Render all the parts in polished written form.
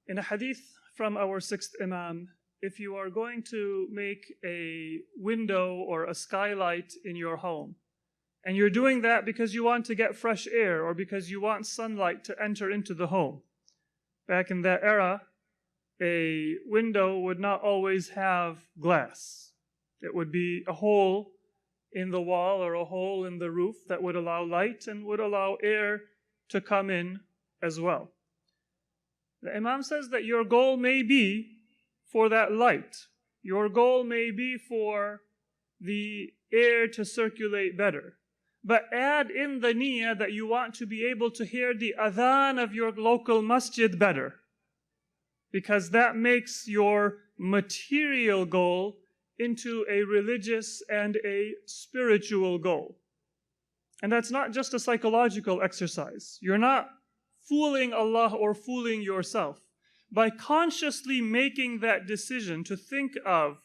In a hadith from our sixth Imam, if you are going to make a window or a skylight in your home, and you're doing that because you want to get fresh air or because you want sunlight to enter into the home, back in that era, a window would not always have glass. It would be a hole in the wall or a hole in the roof that would allow light and would allow air to come in as well. The Imam says that your goal may be for that light. Your goal may be for the air to circulate better. But add in the niyyah that you want to be able to hear the adhan of your local masjid better, because that makes your material goal into a religious and a spiritual goal. And that's not just a psychological exercise. You're not fooling Allah or fooling yourself. By consciously making that decision to think of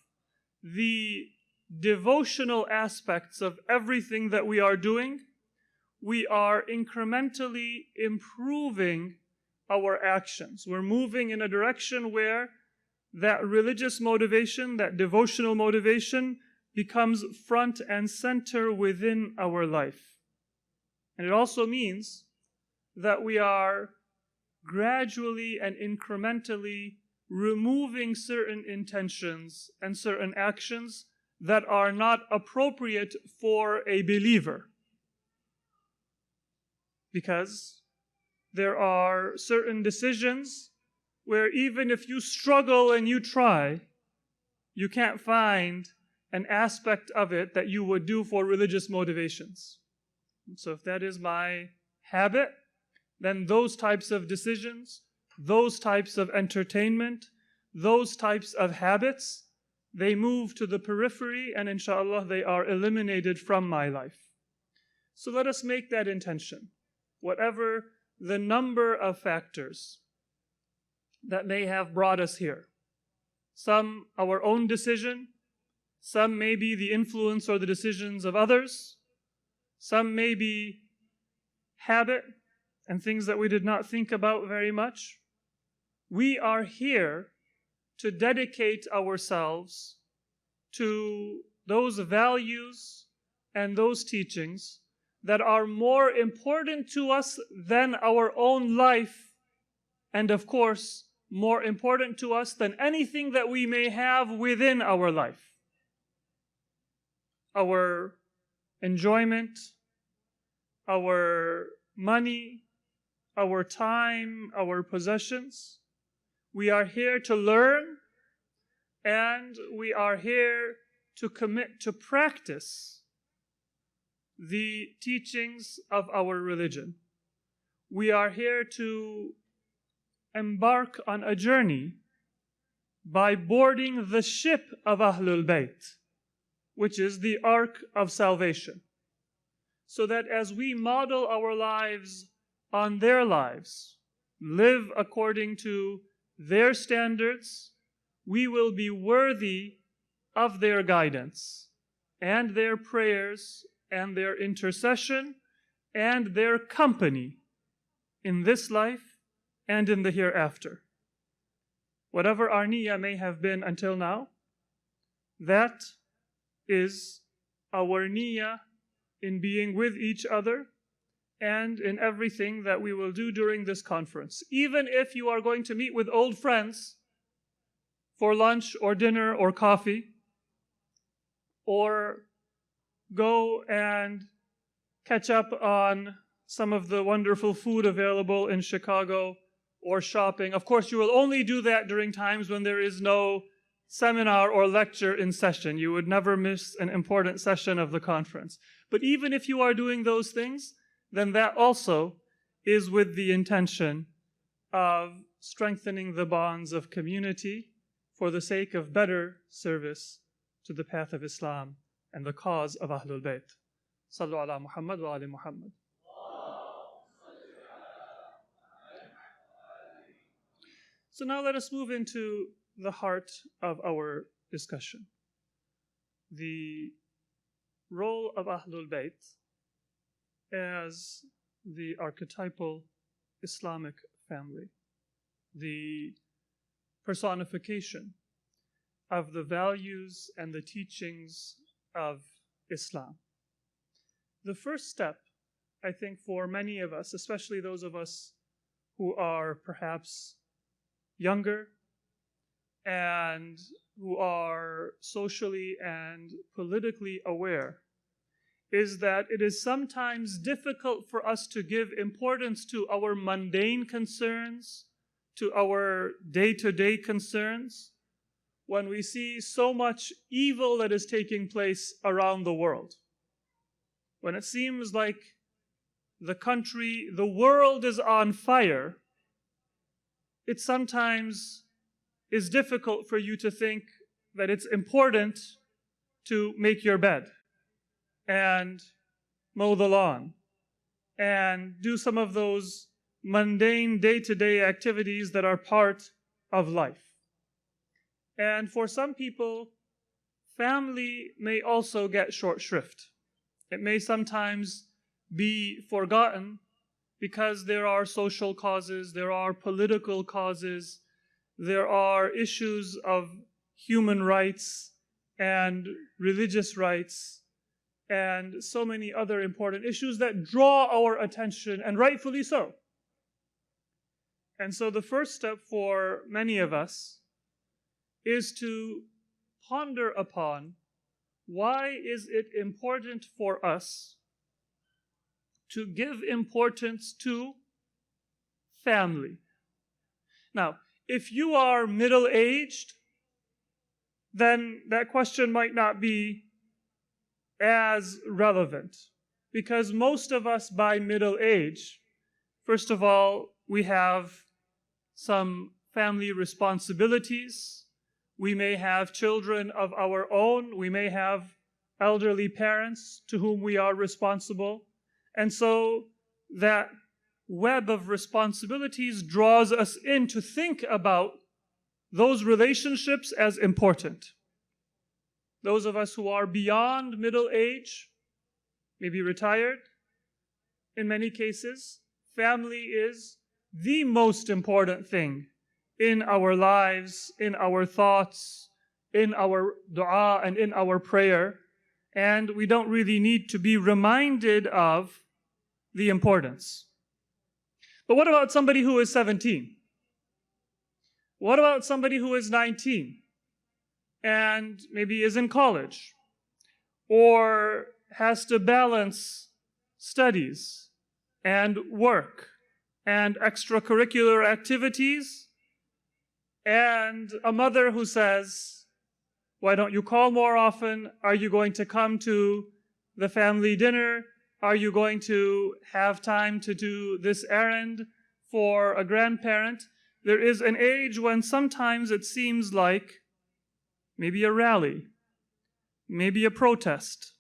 the devotional aspects of everything that we are doing, we are incrementally improving our actions. We're moving in a direction where that religious motivation, that devotional motivation, becomes front and center within our life. And it also means that we are gradually and incrementally removing certain intentions and certain actions that are not appropriate for a believer. Because there are certain decisions where even if you struggle and you try, you can't find an aspect of it that you would do for religious motivations. So if that is my habit, then those types of decisions, those types of entertainment, those types of habits, they move to the periphery and inshallah they are eliminated from my life. So let us make that intention. Whatever the number of factors that may have brought us here. Some our own decision, some may be the influence or the decisions of others, some may be habit and things that we did not think about very much. We are here to dedicate ourselves to those values and those teachings that are more important to us than our own life, and of course, more important to us than anything that we may have within our life. Our enjoyment, our money, our time, our possessions. We are here to learn, and we are here to commit to practice the teachings of our religion. We are here to embark on a journey by boarding the ship of Ahlul Bayt, which is the Ark of Salvation, so that as we model our lives on their lives, live according to their standards, we will be worthy of their guidance and their prayers and their intercession and their company in this life and in the hereafter. Whatever our niyyah may have been until now, that is our niyyah in being with each other and in everything that we will do during this conference. Even if you are going to meet with old friends for lunch or dinner or coffee, or go and catch up on some of the wonderful food available in Chicago, or shopping. Of course, you will only do that during times when there is no seminar or lecture in session. You would never miss an important session of the conference. But even if you are doing those things, then that also is with the intention of strengthening the bonds of community for the sake of better service to the path of Islam and the cause of Ahlul Bayt. Sallu ala Muhammad wa ali Muhammad. So now let us move into the heart of our discussion. The role of Ahlul Bayt as the archetypal Islamic family, the personification of the values and the teachings of Islam. The first step, I think, for many of us, especially those of us who are perhaps younger and who are socially and politically aware, is that it is sometimes difficult for us to give importance to our mundane concerns, to our day-to-day concerns, when we see so much evil that is taking place around the world. When it seems like the country, the world is on fire, it sometimes is difficult for you to think that it's important to make your bed and mow the lawn and do some of those mundane day-to-day activities that are part of life. And for some people, family may also get short shrift. It may sometimes be forgotten because there are social causes, there are political causes, there are issues of human rights and religious rights, and so many other important issues that draw our attention, and rightfully so. And so the first step for many of us is to ponder upon why is it important for us to give importance to family. Now, if you are middle-aged, then that question might not be as relevant, because most of us by middle age, first of all, we have some family responsibilities. We may have children of our own. We may have elderly parents to whom we are responsible. And so that web of responsibilities draws us in to think about those relationships as important. Those of us who are beyond middle age, maybe retired, in many cases, family is the most important thing in our lives, in our thoughts, in our dua, and in our prayer. And we don't really need to be reminded of the importance. But what about somebody who is 17? What about somebody who is 19 and maybe is in college or has to balance studies and work and extracurricular activities, and a mother who says, why don't you call more often? Are you going to come to the family dinner? Are you going to have time to do this errand for a grandparent? There is an age when sometimes it seems like maybe a rally, maybe a protest,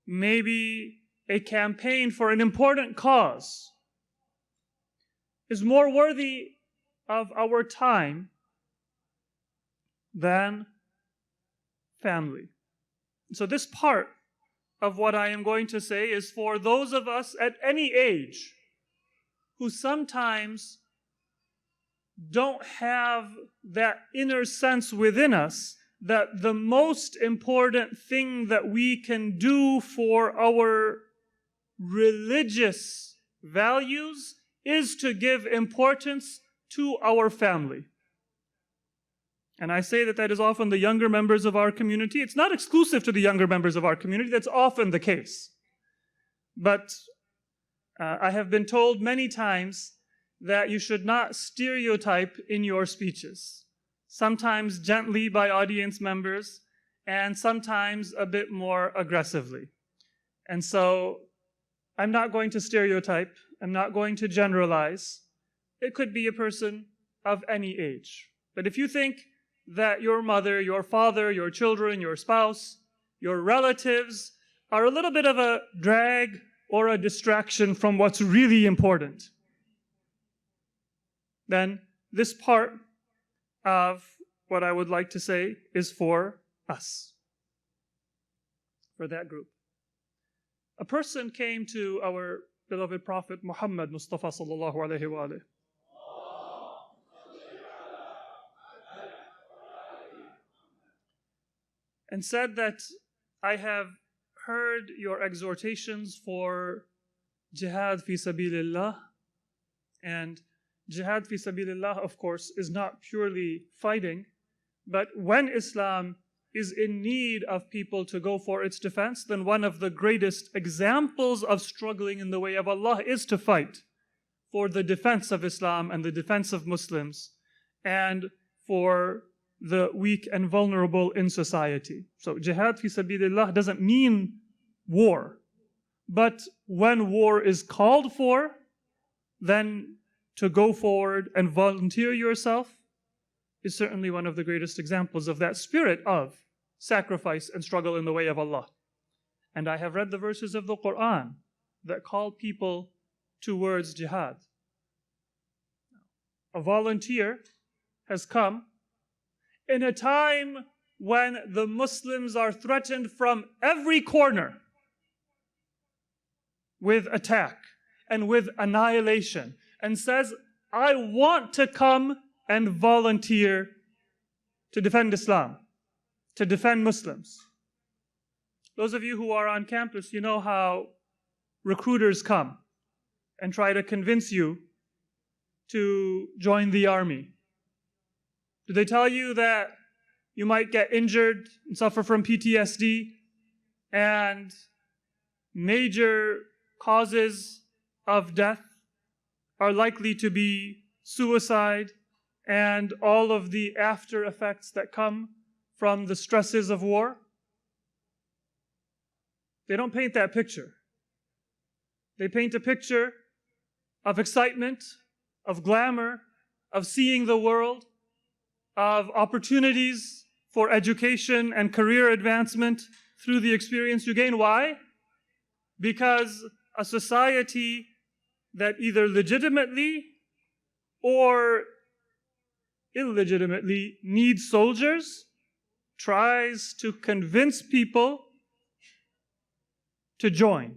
maybe a campaign for an important cause is more worthy of our time than family. So this part of what I am going to say is for those of us at any age who sometimes don't have that inner sense within us that the most important thing that we can do for our religious values is to give importance to our family. And I say that that is often the younger members of our community. It's not exclusive to the younger members of our community. That's often the case. But I have been told many times that you should not stereotype in your speeches, sometimes gently by audience members, and sometimes a bit more aggressively. And so I'm not going to stereotype. I'm not going to generalize. It could be a person of any age. But if you think that your mother, your father, your children, your spouse, your relatives are a little bit of a drag or a distraction from what's really important, then this part of what I would like to say is for us, for that group. A person came to our beloved Prophet Muhammad Mustafa sallallahu alaihi wa alihi, and said that I have heard your exhortations for jihad fi sabilillah. And jihad fi sabilillah, of course, is not purely fighting, but when Islam is in need of people to go for its defense, then one of the greatest examples of struggling in the way of Allah is to fight for the defense of Islam and the defense of Muslims and for the weak and vulnerable in society. So jihad fi sabilillah doesn't mean war, but when war is called for, then to go forward and volunteer yourself is certainly one of the greatest examples of that spirit of sacrifice and struggle in the way of Allah. And I have read the verses of the Quran that call people towards jihad. A volunteer has come in a time when the Muslims are threatened from every corner with attack and with annihilation, and says, I want to come and volunteer to defend Islam, to defend Muslims. Those of you who are on campus, you know how recruiters come and try to convince you to join the army. Do they tell you that you might get injured and suffer from PTSD, and major causes of death are likely to be suicide and all of the after effects that come from the stresses of war? They don't paint that picture. They paint a picture of excitement, of glamour, of seeing the world, of opportunities for education and career advancement through the experience you gain. Why? Because a society that either legitimately or illegitimately needs soldiers tries to convince people to join.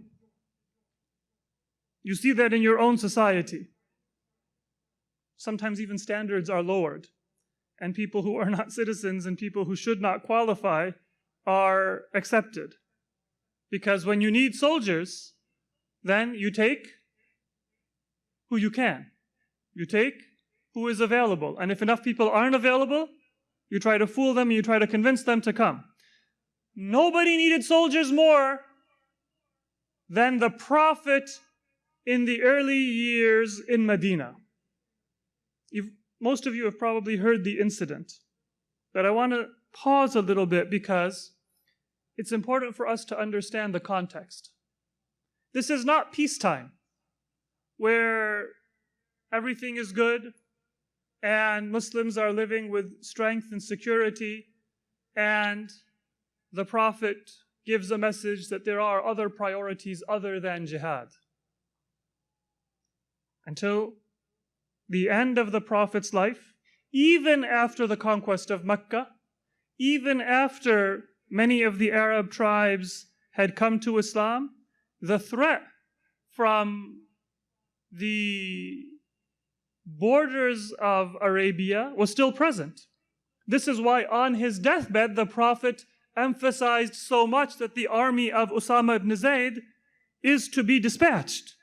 You see that in your own society. Sometimes even standards are lowered, and people who are not citizens and people who should not qualify are accepted. Because when you need soldiers, then you take who you can. You take who is available. And if enough people aren't available, you try to fool them and you try to convince them to come. Nobody needed soldiers more than the Prophet in the early years in Medina. Most of you have probably heard the incident, but I want to pause a little bit because it's important for us to understand the context. This is not peacetime, where everything is good and Muslims are living with strength and security, and the Prophet gives a message that there are other priorities other than jihad. Until the end of the Prophet's life, even after the conquest of Mecca, even after many of the Arab tribes had come to Islam, the threat from the borders of Arabia was still present. This is why on his deathbed, the Prophet emphasized so much that the army of Usama ibn Zayd is to be dispatched.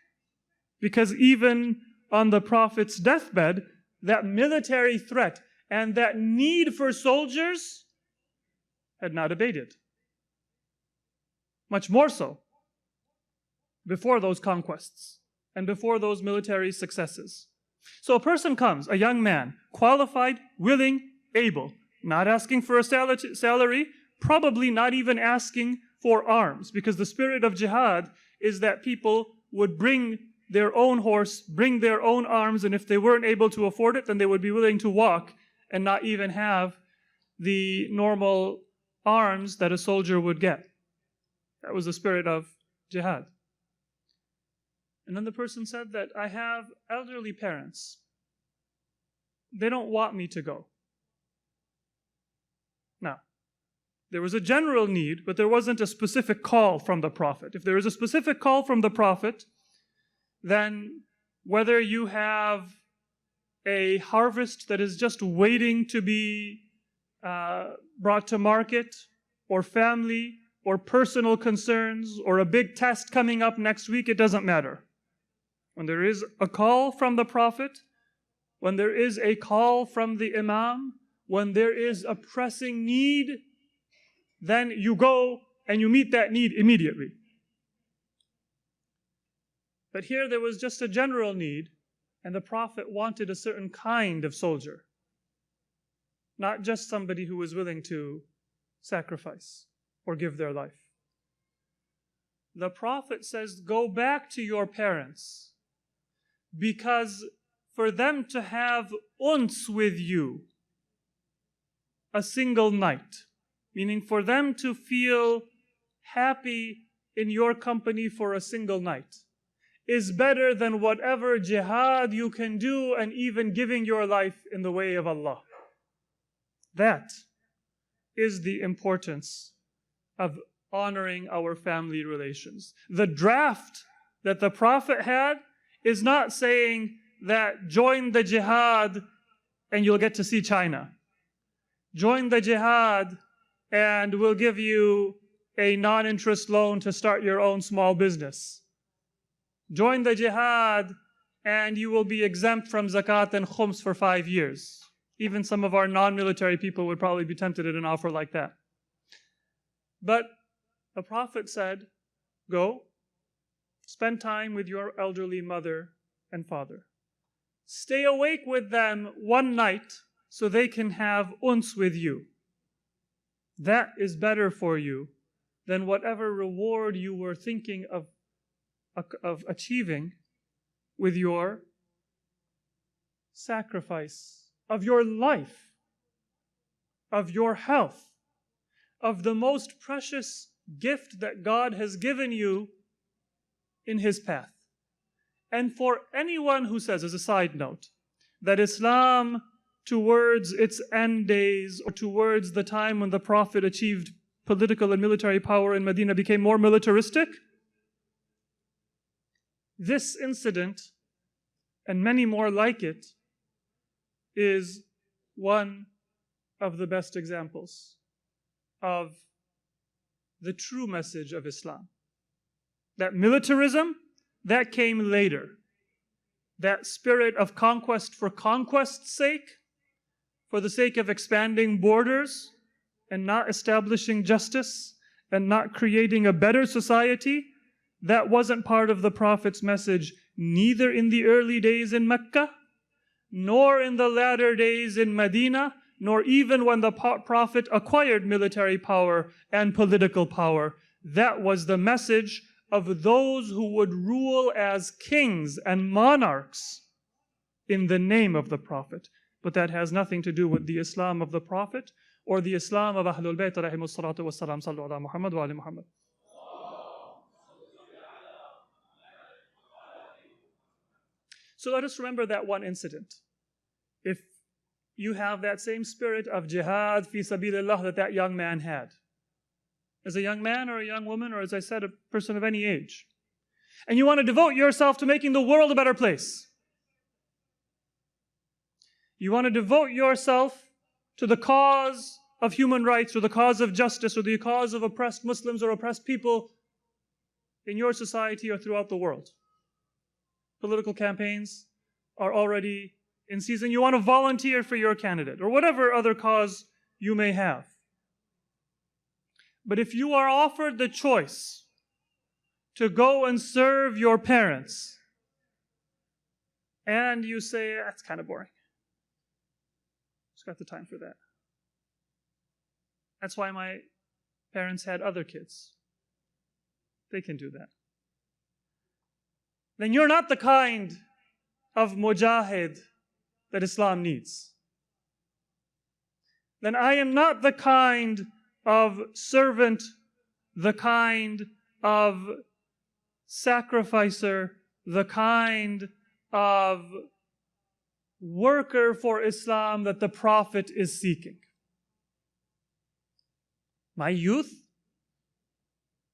Because even on the Prophet's deathbed, that military threat and that need for soldiers had not abated. Much more so before those conquests and before those military successes. So a person comes, a young man, qualified, willing, able, not asking for a salary, probably not even asking for arms, because the spirit of jihad is that people would bring their own horse, bring their own arms, and if they weren't able to afford it, then they would be willing to walk and not even have the normal arms that a soldier would get. That was the spirit of jihad. And then the person said that I have elderly parents. They don't want me to go. Now, there was a general need, but there wasn't a specific call from the Prophet. If there is a specific call from the Prophet, then whether you have a harvest that is just waiting to be brought to market, or family or personal concerns or a big test coming up next week, it doesn't matter. When there is a call from the Prophet, when there is a call from the Imam, when there is a pressing need, then you go and you meet that need immediately. But here there was just a general need, and the Prophet wanted a certain kind of soldier, not just somebody who was willing to sacrifice or give their life. The Prophet says, go back to your parents, because for them to have uns with you a single night, meaning for them to feel happy in your company for a single night, is better than whatever jihad you can do and even giving your life in the way of Allah. That is the importance of honoring our family relations. The draft that the Prophet had is not saying that join the jihad and you'll get to see China. Join the jihad and we'll give you a non-interest loan to start your own small business. Join the jihad and you will be exempt from zakat and khums for 5 years. Even some of our non-military people would probably be tempted at an offer like that. But the Prophet said, go, spend time with your elderly mother and father. Stay awake with them one night so they can have uns with you. That is better for you than whatever reward you were thinking of achieving with your sacrifice of your life, of your health, of the most precious gift that God has given you in His path. And for anyone who says, as a side note, that Islam towards its end days or towards the time when the Prophet achieved political and military power in Medina became more militaristic, this incident and many more like it is one of the best examples of the true message of Islam. That militarism, that came later. That spirit of conquest for conquest's sake, for the sake of expanding borders and not establishing justice and not creating a better society, that wasn't part of the Prophet's message, neither in the early days in Mecca, nor in the latter days in Medina, nor even when the Prophet acquired military power and political power. That was the message of those who would rule as kings and monarchs in the name of the Prophet. But that has nothing to do with the Islam of the Prophet or the Islam of Ahlul Bayt alayhimus salatu wassalam. Sallu ala Muhammad wa ali Muhammad. So let us remember that one incident. If you have that same spirit of jihad fi sabilillah that young man had, as a young man or a young woman, or as I said, a person of any age, and you want to devote yourself to making the world a better place, you want to devote yourself to the cause of human rights or the cause of justice or the cause of oppressed Muslims or oppressed people in your society or throughout the world. Political campaigns are already in season. You want to volunteer for your candidate or whatever other cause you may have. But if you are offered the choice to go and serve your parents and you say, that's kind of boring. Just got the time for that. That's why my parents had other kids. They can do that. Then you're not the kind of mujahid that Islam needs. Then I am not the kind of servant, the kind of sacrificer, the kind of worker for Islam that the Prophet is seeking. My youth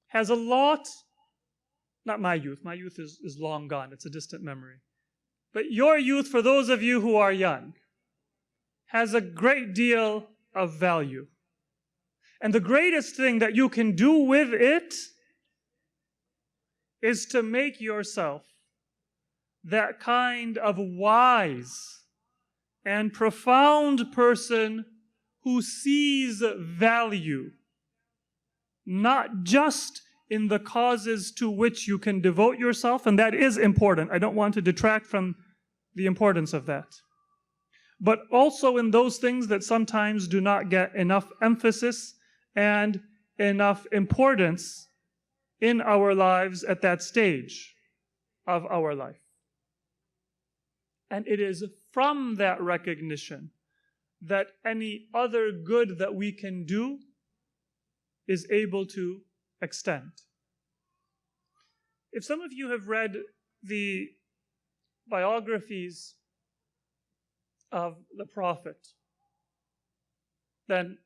has a lot. Not my youth is long gone, it's a distant memory. But your youth, for those of you who are young, has a great deal of value. And the greatest thing that you can do with it is to make yourself that kind of wise and profound person who sees value, not just in the causes to which you can devote yourself, and that is important. I don't want to detract from the importance of that. But also in those things that sometimes do not get enough emphasis and enough importance in our lives at that stage of our life. And it is from that recognition that any other good that we can do is able to extent. If some of you have read the biographies of the Prophet, then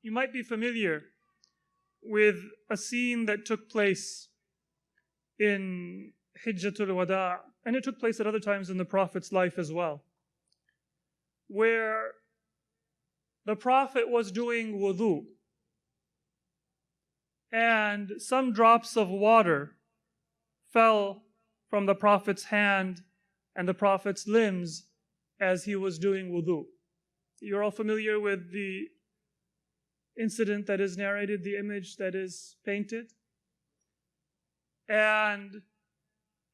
you might be familiar with a scene that took place in Hijjatul Wada, and it took place at other times in the Prophet's life as well, where the Prophet was doing wudu, and some drops of water fell from the Prophet's hand and the Prophet's limbs as he was doing wudu. You're all familiar with the incident that is narrated, the image that is painted. And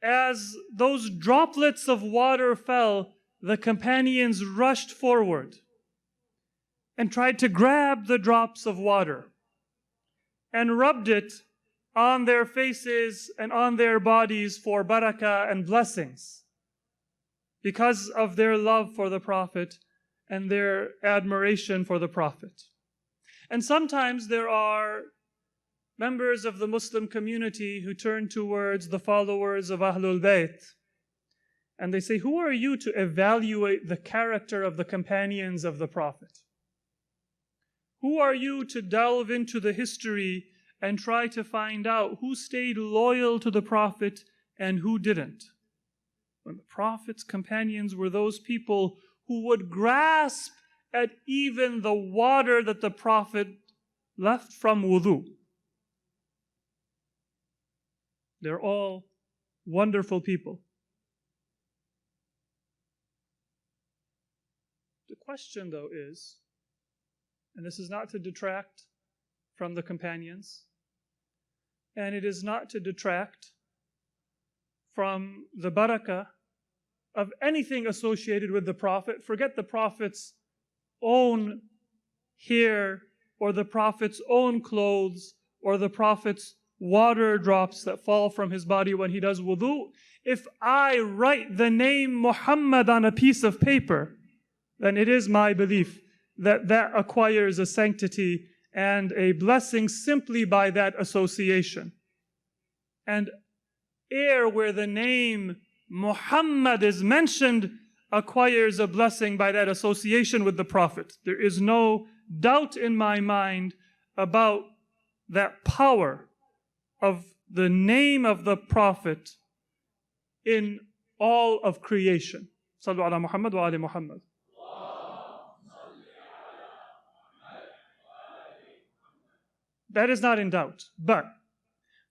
as those droplets of water fell, the companions rushed forward and tried to grab the drops of water and rubbed it on their faces and on their bodies for barakah and blessings because of their love for the Prophet and their admiration for the Prophet. And sometimes there are members of the Muslim community who turn towards the followers of Ahlul Bayt and they say, who are you to evaluate the character of the companions of the Prophet? Who are you to delve into the history and try to find out who stayed loyal to the Prophet and who didn't? When the Prophet's companions were those people who would grasp at even the water that the Prophet left from wudu. They're all wonderful people. The question, though, is, and this is not to detract from the companions, and it is not to detract from the barakah of anything associated with the Prophet. Forget the Prophet's own hair or the Prophet's own clothes or the Prophet's water drops that fall from his body when he does wudu. If I write the name Muhammad on a piece of paper, then it is my belief that that acquires a sanctity and a blessing simply by that association. And air where the name Muhammad is mentioned acquires a blessing by that association with the Prophet. There is no doubt in my mind about that power of the name of the Prophet in all of creation. Sallu ala Muhammad wa ali Muhammad. That is not in doubt. But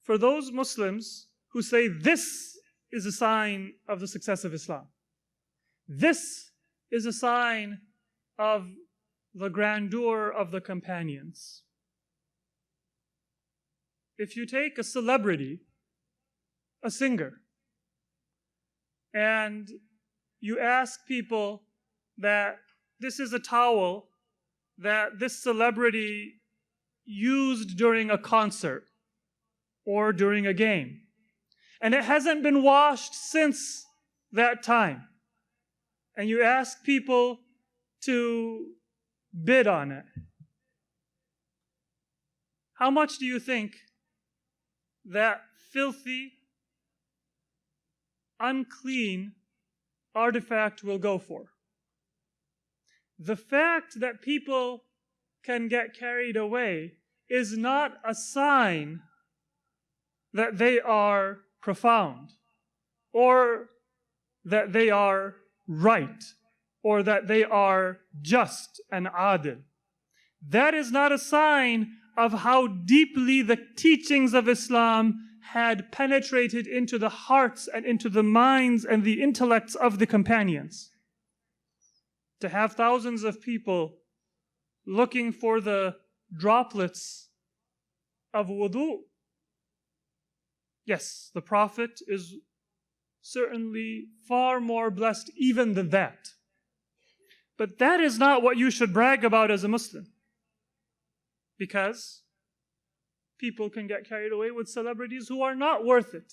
for those Muslims who say this is a sign of the success of Islam, this is a sign of the grandeur of the companions. If you take a celebrity, a singer, and you ask people that this is a towel that this celebrity used during a concert or during a game, and it hasn't been washed since that time, and you ask people to bid on it, how much do you think that filthy, unclean artifact will go for? The fact that people can get carried away is not a sign that they are profound, or that they are right, or that they are just and adil. that is not a sign of how deeply the teachings of Islam had penetrated into the hearts and into the minds and the intellects of the companions. To have thousands of people looking for the droplets of wudu. Yes, the Prophet is certainly far more blessed even than that. But that is not what you should brag about as a Muslim. Because people can get carried away with celebrities who are not worth it.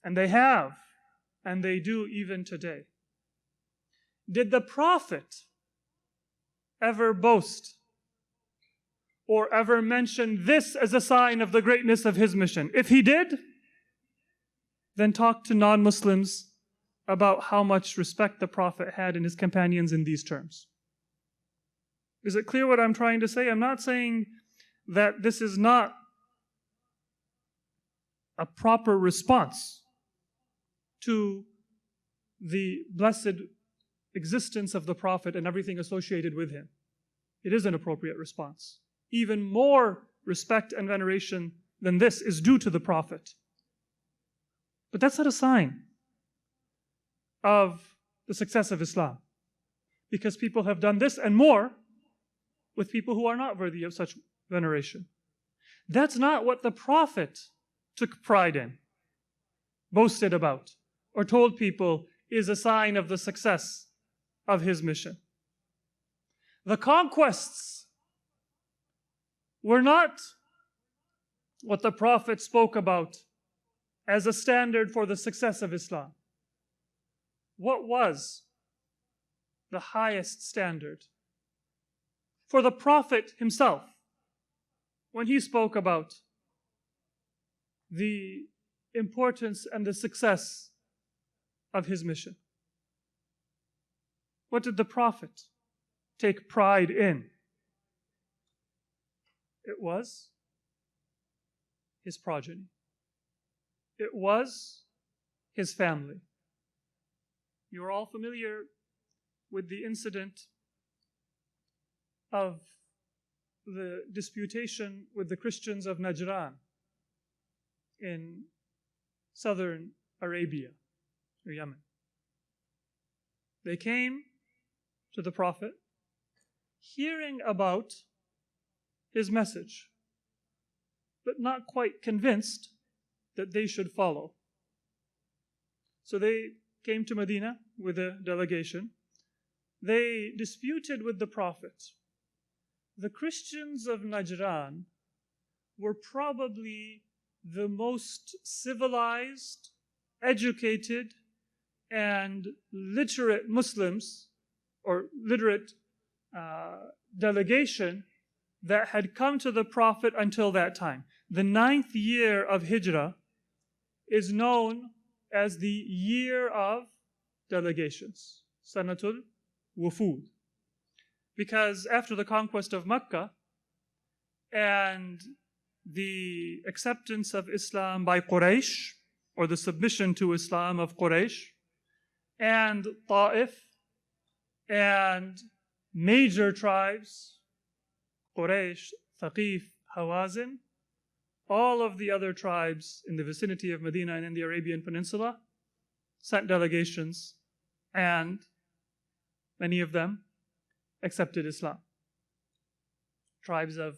And they have, and they do even today. Did the Prophet ever boast or ever mention this as a sign of the greatness of his mission? If he did, then talk to non-Muslims about how much respect the Prophet had and his companions in these terms. Is it clear what I'm trying to say? I'm not saying that this is not a proper response to the blessed existence of the Prophet and everything associated with him. It is an appropriate response. Even more respect and veneration than this is due to the Prophet. But that's not a sign of the success of Islam. Because people have done this and more with people who are not worthy of such veneration. That's not what the Prophet took pride in, boasted about, or told people is a sign of the success of his mission. The conquests were not what the Prophet spoke about as a standard for the success of Islam. What was the highest standard? For the Prophet himself, when he spoke about the importance and the success of his mission, what did the Prophet take pride in? It was his progeny. It was his family. You're all familiar with the incident of the disputation with the Christians of Najran in southern Arabia or Yemen. They came to the Prophet hearing about his message, but not quite convinced that they should follow. So they came to Medina with a delegation. They disputed with the Prophet. The Christians of Najran were probably the most civilized, educated, and literate Muslims, or literate delegation that had come to the Prophet until that time. The 9th year of Hijrah is known as the Year of Delegations, Sanatul Wufud. Because after the conquest of Mecca and the acceptance of Islam by Quraysh, or the submission to Islam of Quraysh, and Ta'if, and major tribes, Quraysh, Thaqif, Hawazin, all of the other tribes in the vicinity of Medina and in the Arabian Peninsula sent delegations, and many of them accepted Islam. Tribes of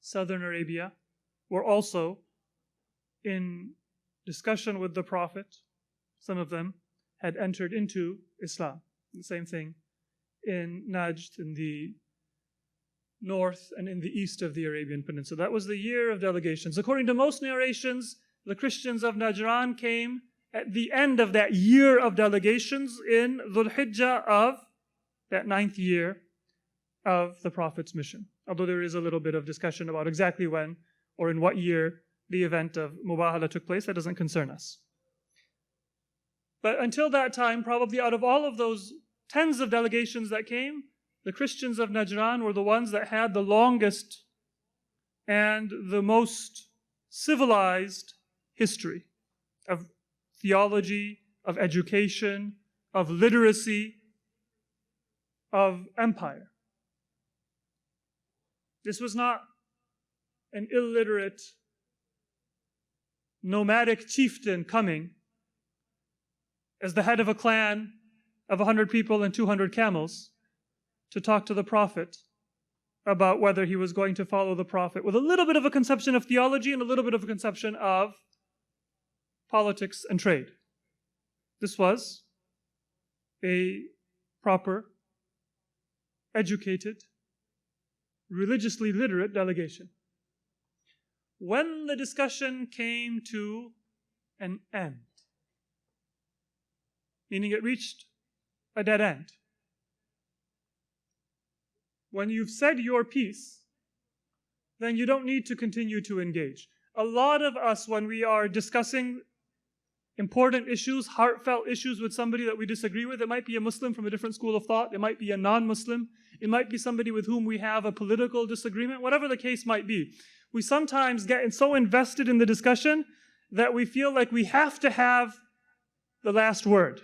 southern Arabia were also in discussion with the Prophet. Some of them had entered into Islam. The same thing in Najd, in the north and in the east of the Arabian Peninsula. That was the Year of Delegations. According to most narrations, the Christians of Najran came at the end of that Year of Delegations in Dhul Hijjah of that 9th year of the Prophet's mission. Although there is a little bit of discussion about exactly when or in what year the event of Mubahala took place, that doesn't concern us. But until that time, probably out of all of those tens of delegations that came, the Christians of Najran were the ones that had the longest and the most civilized history of theology, of education, of literacy, of empire. This was not an illiterate, nomadic chieftain coming as the head of a clan of 100 people and 200 camels to talk to the Prophet about whether he was going to follow the Prophet with a little bit of a conception of theology and a little bit of a conception of politics and trade. This was a proper, educated, religiously literate delegation. When the discussion came to an end, meaning it reached a dead end, when you've said your piece, then you don't need to continue to engage. A lot of us, when we are discussing important issues, heartfelt issues with somebody that we disagree with, it might be a Muslim from a different school of thought, it might be a non-Muslim, it might be somebody with whom we have a political disagreement, whatever the case might be. We sometimes get so invested in the discussion that we feel like we have to have the last word.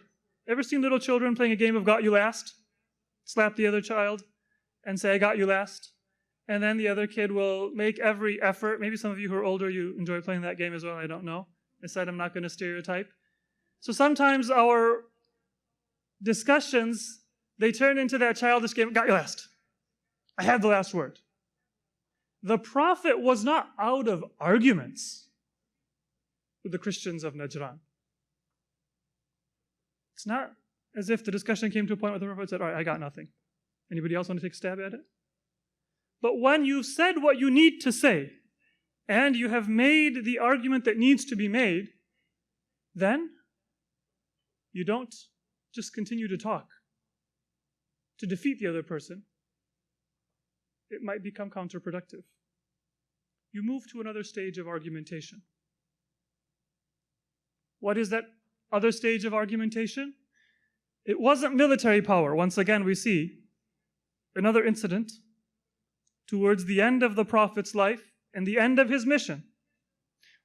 Ever seen little children playing a game of Got You Last? Slap the other child and say, I got you last. And then the other kid will make every effort. Maybe some of you who are older, you enjoy playing that game as well, I don't know. I said I'm not going to stereotype. So sometimes our discussions, they turn into that childish game, got you last. I had the last word. The Prophet was not out of arguments with the Christians of Najran. It's not as if the discussion came to a point where the Prophet said, all right, I got nothing. Anybody else want to take a stab at it? But when you've said what you need to say, and you have made the argument that needs to be made, then you don't just continue to talk to defeat the other person. It might become counterproductive. You move to another stage of argumentation. What is that other stage of argumentation? It wasn't military power. Once again, we see another incident towards the end of the Prophet's life and the end of his mission.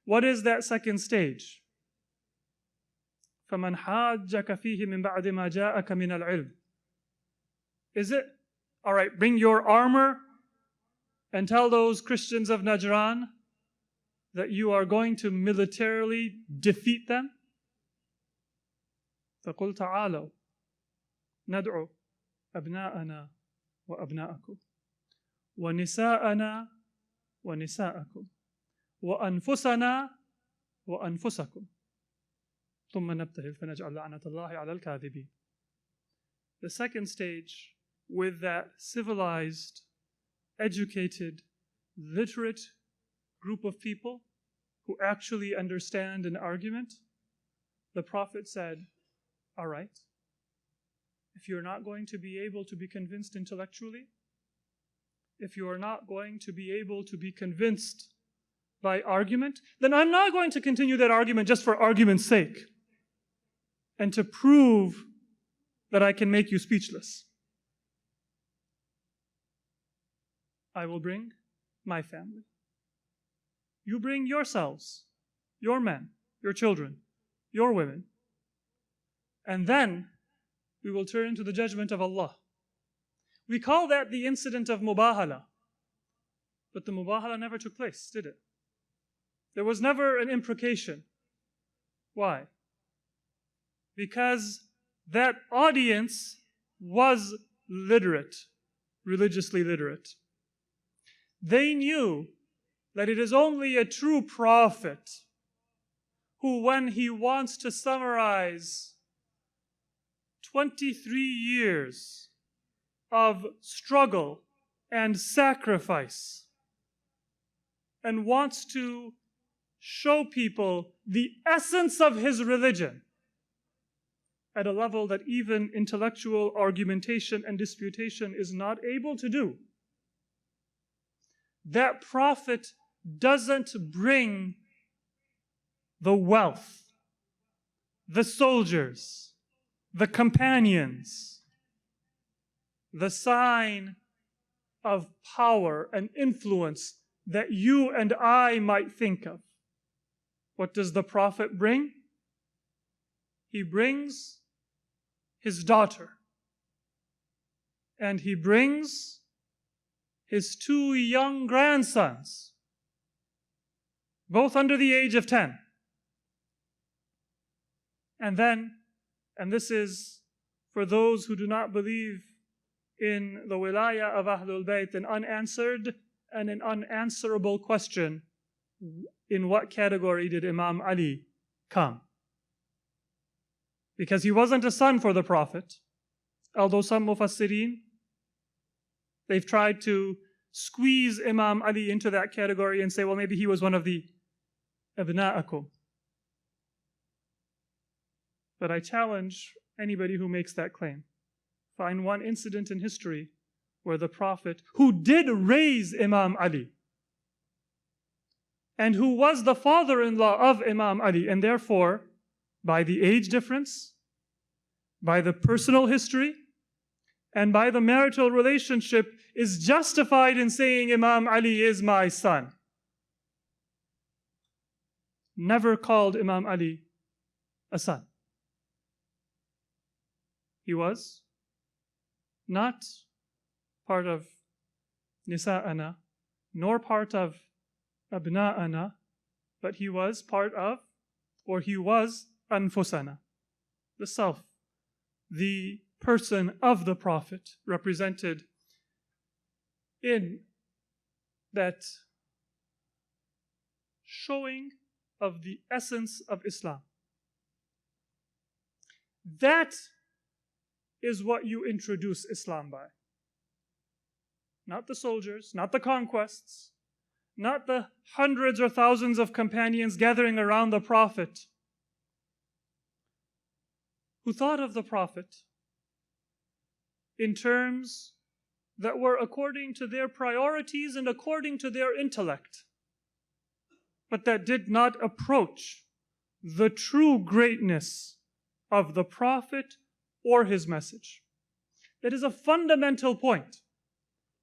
What is that second stage? فَمَنْ حَاجَّكَ فِيهِ مِنْ بَعْدِ مَا جَاءَكَ مِنَ الْعِلْمِ. Is it, all right, bring your armor and tell those Christians of Najran that you are going to militarily defeat them? فَقُلْ تَعَالَوْا نَدْعُ أَبْنَاءَنَا وَأَبْنَاءَكُمْ وَنِسَاءَنَا وَنِسَاءَكُمْ وَأَنفُسَنَا وَأَنفُسَكُمْ ثُمَّ نَبْتَهِلْ فَنَجْعَلْ لَعْنَةَ اللَّهِ عَلَى الْكَاذِبِينَ. The second stage, with that civilized, educated, literate group of people who actually understand an argument, the Prophet said, all right, if you're not going to be able to be convinced intellectually, if you are not going to be able to be convinced by argument, then I'm not going to continue that argument just for argument's sake and to prove that I can make you speechless. I will bring my family. You bring yourselves, your men, your children, your women, and then we will turn to the judgment of Allah. We call that the incident of Mubahala. But the Mubahala never took place, did it? There was never an imprecation. Why? Because that audience was literate, religiously literate. They knew that it is only a true prophet who, when he wants to summarize 23 years of struggle and sacrifice and wants to show people the essence of his religion at a level that even intellectual argumentation and disputation is not able to do. That prophet doesn't bring the wealth, the soldiers, the companions, the sign of power and influence that you and I might think of. What does the prophet bring? He brings his daughter, and he brings his 2 young grandsons, both under the age of 10. And then, and this is for those who do not believe in the wilayah of Ahlul Bayt, an unanswered and an unanswerable question: in what category did Imam Ali come? Because he wasn't a son for the Prophet, although some Mufassirin, they've tried to squeeze Imam Ali into that category and say, well, maybe he was one of the abna'akum. But I challenge anybody who makes that claim. Find one incident in history where the Prophet, who did raise Imam Ali, and who was the father-in-law of Imam Ali, and therefore, by the age difference, by the personal history, and by the marital relationship, is justified in saying Imam Ali is my son. Never called Imam Ali a son. He was not part of nisa'ana, nor part of abna'ana, but he was part of, or he was anfusana, the self, the person of the Prophet, represented in that showing of the essence of Islam. That is what you introduce Islam by. Not the soldiers, not the conquests, not the hundreds or thousands of companions gathering around the Prophet, who thought of the Prophet in terms that were according to their priorities and according to their intellect, but that did not approach the true greatness of the Prophet or his message. That is a fundamental point.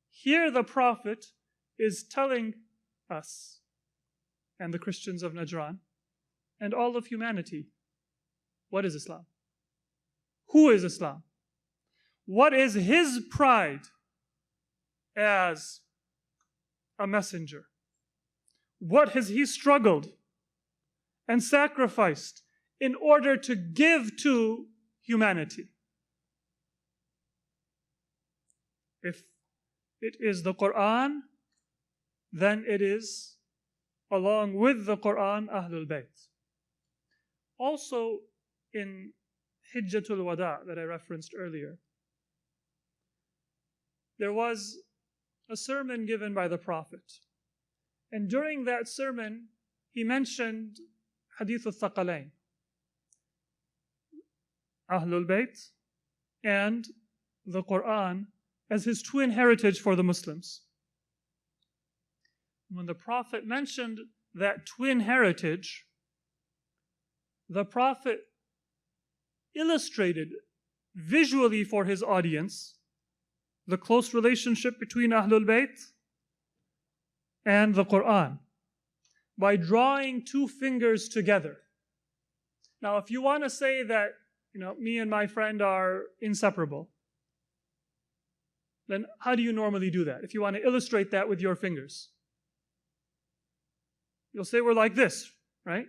Here the Prophet is telling us, and the Christians of Najran, and all of humanity, what is Islam? Who is Islam? What is his pride as a messenger? What has he struggled and sacrificed in order to give to humanity? If it is the Quran, then it is, along with the Quran, Ahlul Bayt. Also in Hijjatul Wada that I referenced earlier, there was a sermon given by the Prophet. And during that sermon, he mentioned Hadith al-Thaqalain, Ahlul Bayt and the Quran, as his twin heritage for the Muslims. When the Prophet mentioned that twin heritage, the Prophet illustrated visually for his audience the close relationship between Ahlul Bayt and the Quran by drawing 2 fingers together. Now, if you want to say that, me and my friend are inseparable, then how do you normally do that? If you want to illustrate that with your fingers, you'll say we're like this, right?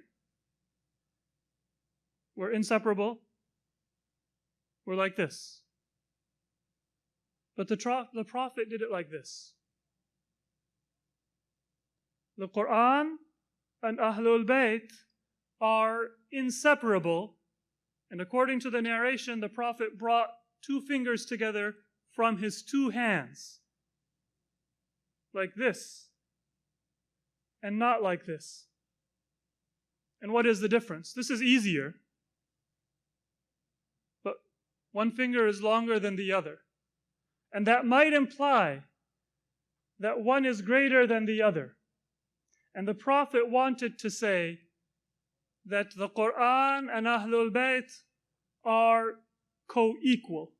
We're inseparable. We're like this. But the Prophet did it like this. The Quran and Ahlul Bayt are inseparable, and according to the narration, the Prophet brought 2 fingers together from his 2 hands, like this, and not like this. And what is the difference? This is easier, but one finger is longer than the other. And that might imply that one is greater than the other. And the Prophet wanted to say that the Quran and Ahlul Bayt are co-equal.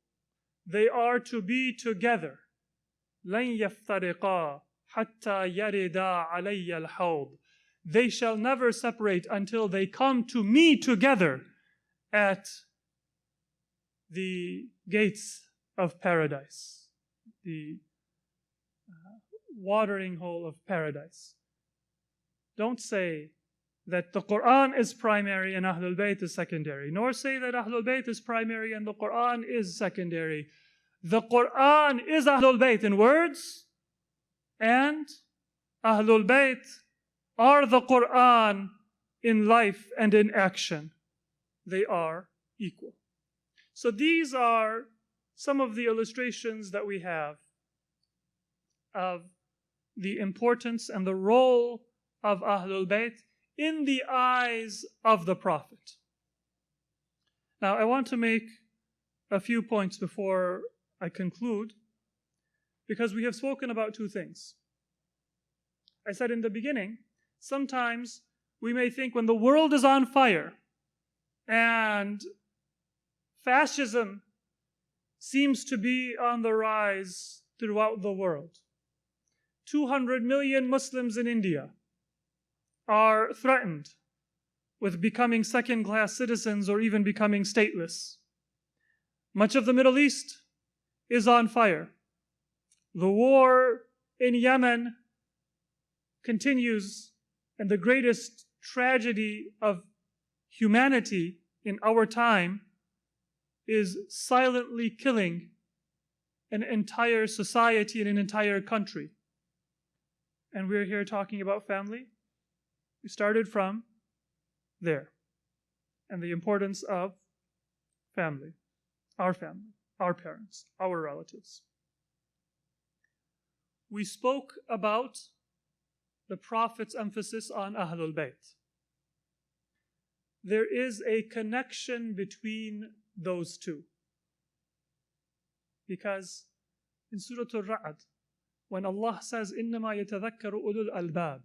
They are to be together. لَن يَفْتَرِقَا حَتَّى يَرِدَا عَلَيَّ الْحَوْضِ. They shall never separate until they come to me together at the gates of paradise. The watering hole of paradise. Don't say that the Quran is primary and Ahlul Bayt is secondary, nor say that Ahlul Bayt is primary and the Quran is secondary. The Quran is Ahlul Bayt in words, and Ahlul Bayt are the Quran in life and in action. They are equal. So these are some of the illustrations that we have of the importance and the role of Ahlul Bayt in the eyes of the Prophet. Now, I want to make a few points before I conclude, because we have spoken about two things. I said in the beginning, sometimes we may think when the world is on fire and fascism seems to be on the rise throughout the world. 200 million Muslims in India are threatened with becoming second-class citizens or even becoming stateless. Much of the Middle East is on fire. The war in Yemen continues, and the greatest tragedy of humanity in our time is silently killing an entire society and an entire country. And we're here talking about family. We started from there. And the importance of family, our parents, our relatives. We spoke about the Prophet's emphasis on Ahlul Bayt. There is a connection between those two. Because in Surah Al-Ra'd, when Allah says, إِنَّمَا يَتَذَكَّرُ أُولُو الْأَلْبَابِ,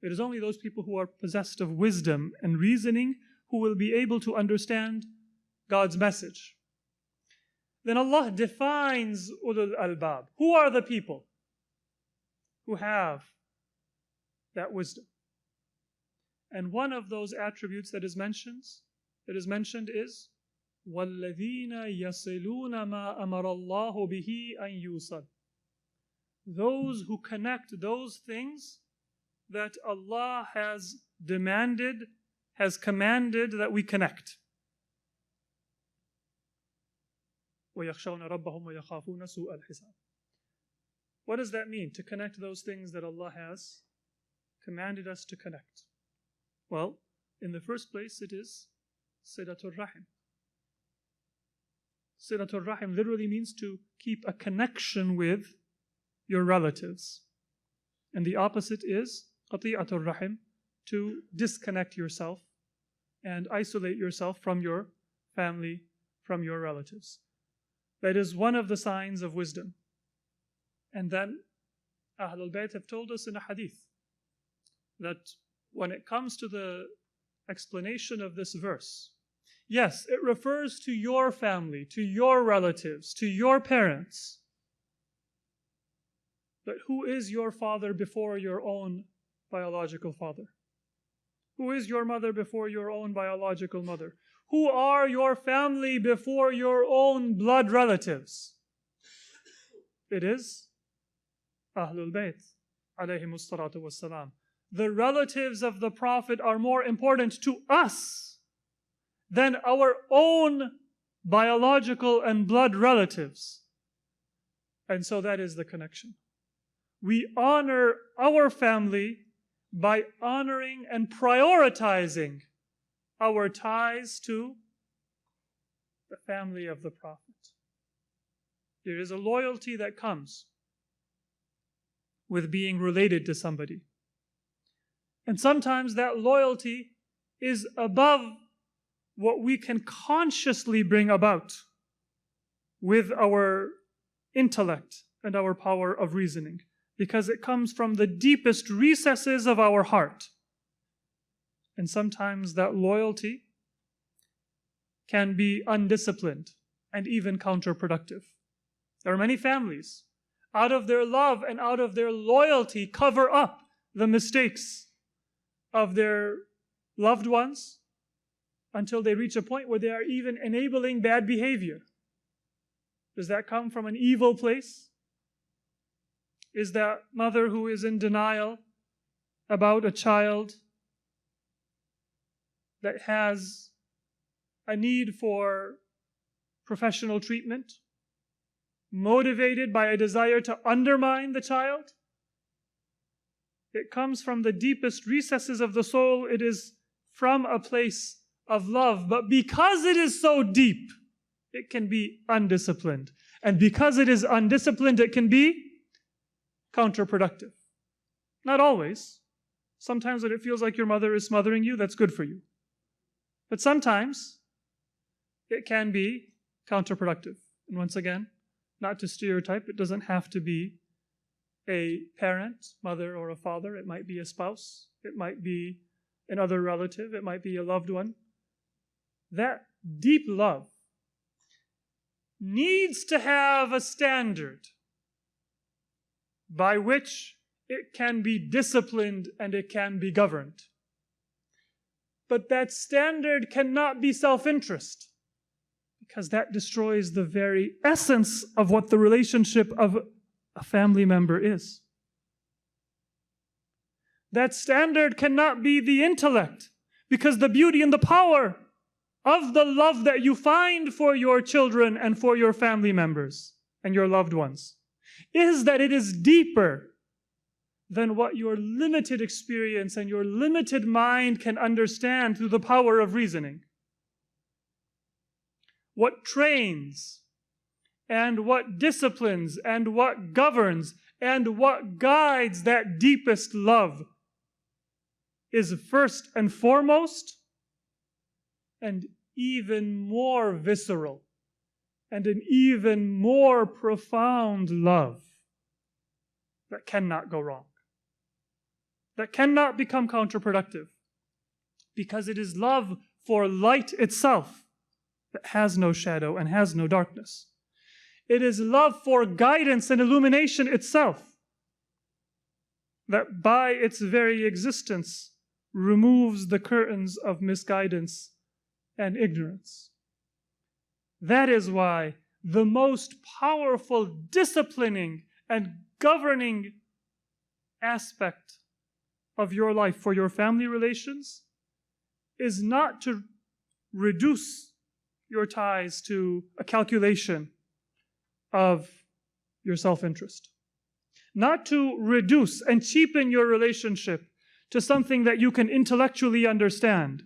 it is only those people who are possessed of wisdom and reasoning who will be able to understand God's message. Then Allah defines ulul albab. Who are the people who have that wisdom? And one of those attributes that is mentioned is وَالَّذِينَ يَصِلُونَ مَا أَمَرَ اللَّهُ بِهِ أَن يُوصَلْ. Those who connect those things that Allah has demanded, has commanded that we connect. وَيَخْشَوْنَ رَبَّهُمْ وَيَخَافُونَ سُوءَ الْحِسَابِ. What does that mean, to connect those things that Allah has commanded us to connect? Well, in the first place, it is Silatul Rahim. Silatul Rahim literally means to keep a connection with your relatives. And the opposite is Qati'atul Rahim, to disconnect yourself and isolate yourself from your family, from your relatives. That is one of the signs of wisdom. And then Ahlul Bayt have told us in a hadith that when it comes to the explanation of this verse, yes, it refers to your family, to your relatives, to your parents. But who is your father before your own biological father? Who is your mother before your own biological mother? Who are your family before your own blood relatives? It is Ahlul Bayt, alayhimus salatu wassalam. The relatives of the Prophet are more important to us than our own biological and blood relatives. And so that is the connection. We honor our family by honoring and prioritizing our ties to the family of the Prophet. There is a loyalty that comes with being related to somebody. And sometimes that loyalty is above what we can consciously bring about with our intellect and our power of reasoning, because it comes from the deepest recesses of our heart. And sometimes that loyalty can be undisciplined and even counterproductive. There are many families, out of their love and out of their loyalty, cover up the mistakes of their loved ones until they reach a point where they are even enabling bad behavior. Does that come from an evil place? is that mother who is in denial about a child that has a need for professional treatment, motivated by a desire to undermine the child. It comes from the deepest recesses of the soul. It is from a place of love. But because it is so deep, it can be undisciplined. And because it is undisciplined, it can be counterproductive. Not always. Sometimes when it feels like your mother is smothering you, that's good for you. But sometimes it can be counterproductive. And once again, not to stereotype, it doesn't have to be a parent, mother or a father. It might be a spouse. It might be another relative. It might be a loved one. That deep love needs to have a standard by which it can be disciplined and it can be governed. But that standard cannot be self-interest, because that destroys the very essence of what the relationship of a family member is. That standard cannot be the intellect, because the beauty and the power of the love that you find for your children and for your family members and your loved ones is that it is deeper than what your limited experience and your limited mind can understand through the power of reasoning. What trains and what disciplines and what governs and what guides that deepest love is first and foremost and even more visceral and an even more profound love that cannot go wrong, that cannot become counterproductive, because it is love for light itself that has no shadow and has no darkness. It is love for guidance and illumination itself that by its very existence removes the curtains of misguidance and ignorance. That is why the most powerful disciplining and governing aspect of your life for your family relations is not to reduce your ties to a calculation of your self-interest, not to reduce and cheapen your relationship to something that you can intellectually understand,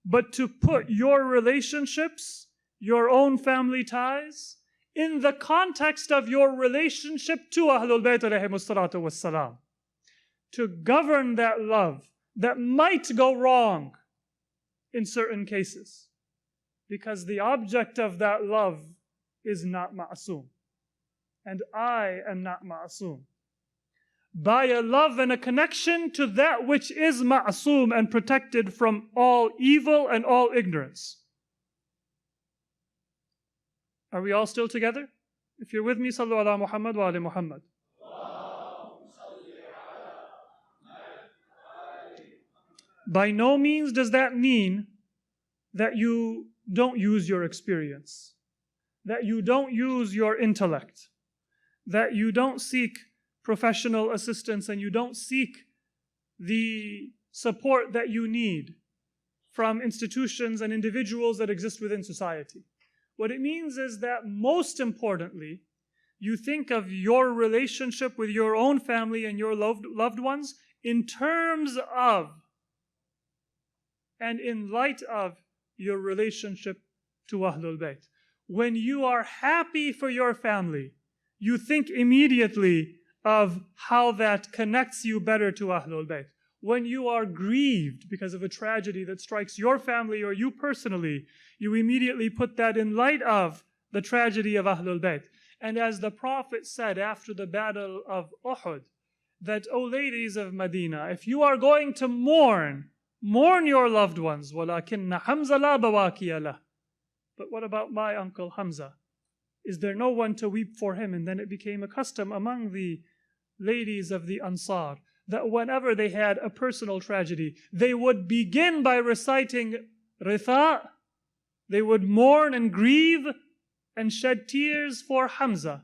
but to put your relationships, your own family ties, in the context of your relationship to Ahlul Bayt alayhimus salatu wassalam, to govern that love that might go wrong in certain cases, because the object of that love is not ma'asum, and I am not ma'asum. By a love and a connection to that which is ma'asum and protected from all evil and all ignorance. Are we all still together? If you're with me, sallu ala Muhammad wa ali Muhammad. By no means does that mean that you don't use your experience, that you don't use your intellect, that you don't seek professional assistance and you don't seek the support that you need from institutions and individuals that exist within society. What it means is that most importantly, you think of your relationship with your own family and your loved ones in terms of and in light of your relationship to Ahlul Bayt. When you are happy for your family, you think immediately of how that connects you better to Ahlul Bayt. When you are grieved because of a tragedy that strikes your family or you personally, you immediately put that in light of the tragedy of Ahlul Bayt. And as the Prophet said after the battle of Uhud, that, O ladies of Medina, if you are going to mourn your loved ones. وَلَكِنَّ حَمْزَ لَا بَوَاكِيَ لَهُ. But what about my uncle Hamza? Is there no one to weep for him? And then it became a custom among the ladies of the Ansar that whenever they had a personal tragedy, they would begin by reciting Ritha. They would mourn and grieve and shed tears for Hamza.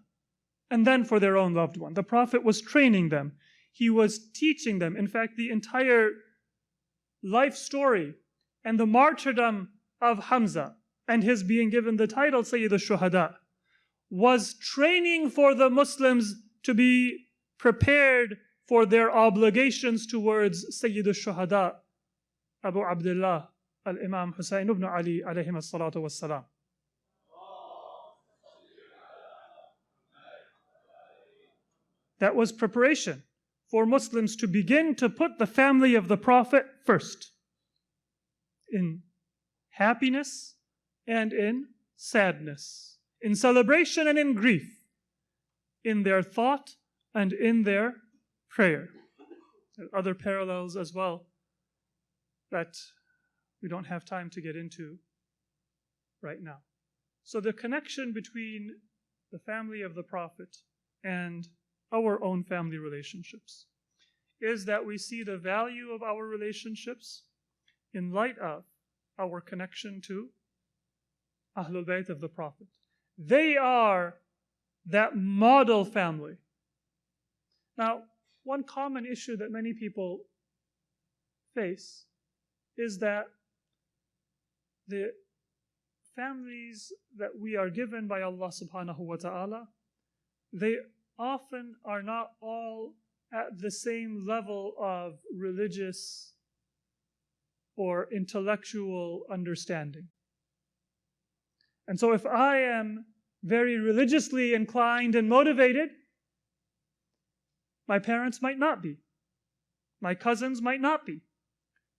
and then for their own loved one. The Prophet was training them. He was teaching them. In fact, the entire life story and the martyrdom of Hamza and his being given the title Sayyid al-Shuhada was training for the Muslims to be prepared for their obligations towards Sayyid al-Shuhada, Abu Abdullah al-Imam Husayn ibn Ali alayhi as-salatu was-salam. That was preparation for Muslims to begin to put the family of the Prophet first, in happiness and in sadness, in celebration and in grief, in their thought and in their prayer. There are other parallels as well that we don't have time to get into right now. So the connection between the family of the Prophet and our own family relationships is that we see the value of our relationships in light of our connection to Ahlul Bayt of the Prophet. They are that model family. Now, one common issue that many people face is that the families that we are given by Allah subhanahu wa ta'ala, they often are not all at the same level of religious or intellectual understanding. And so if I am very religiously inclined and motivated, my parents might not be. My cousins might not be.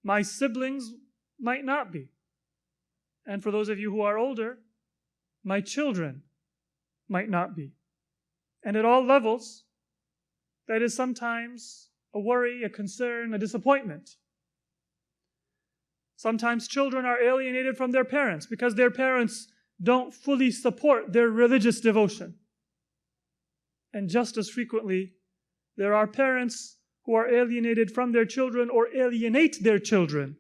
My siblings might not be. And for those of you who are older, my children might not be. And at all levels, that is sometimes a worry, a concern, a disappointment. Sometimes children are alienated from their parents because their parents don't fully support their religious devotion. And just as frequently, there are parents who are alienated from their children or alienate their children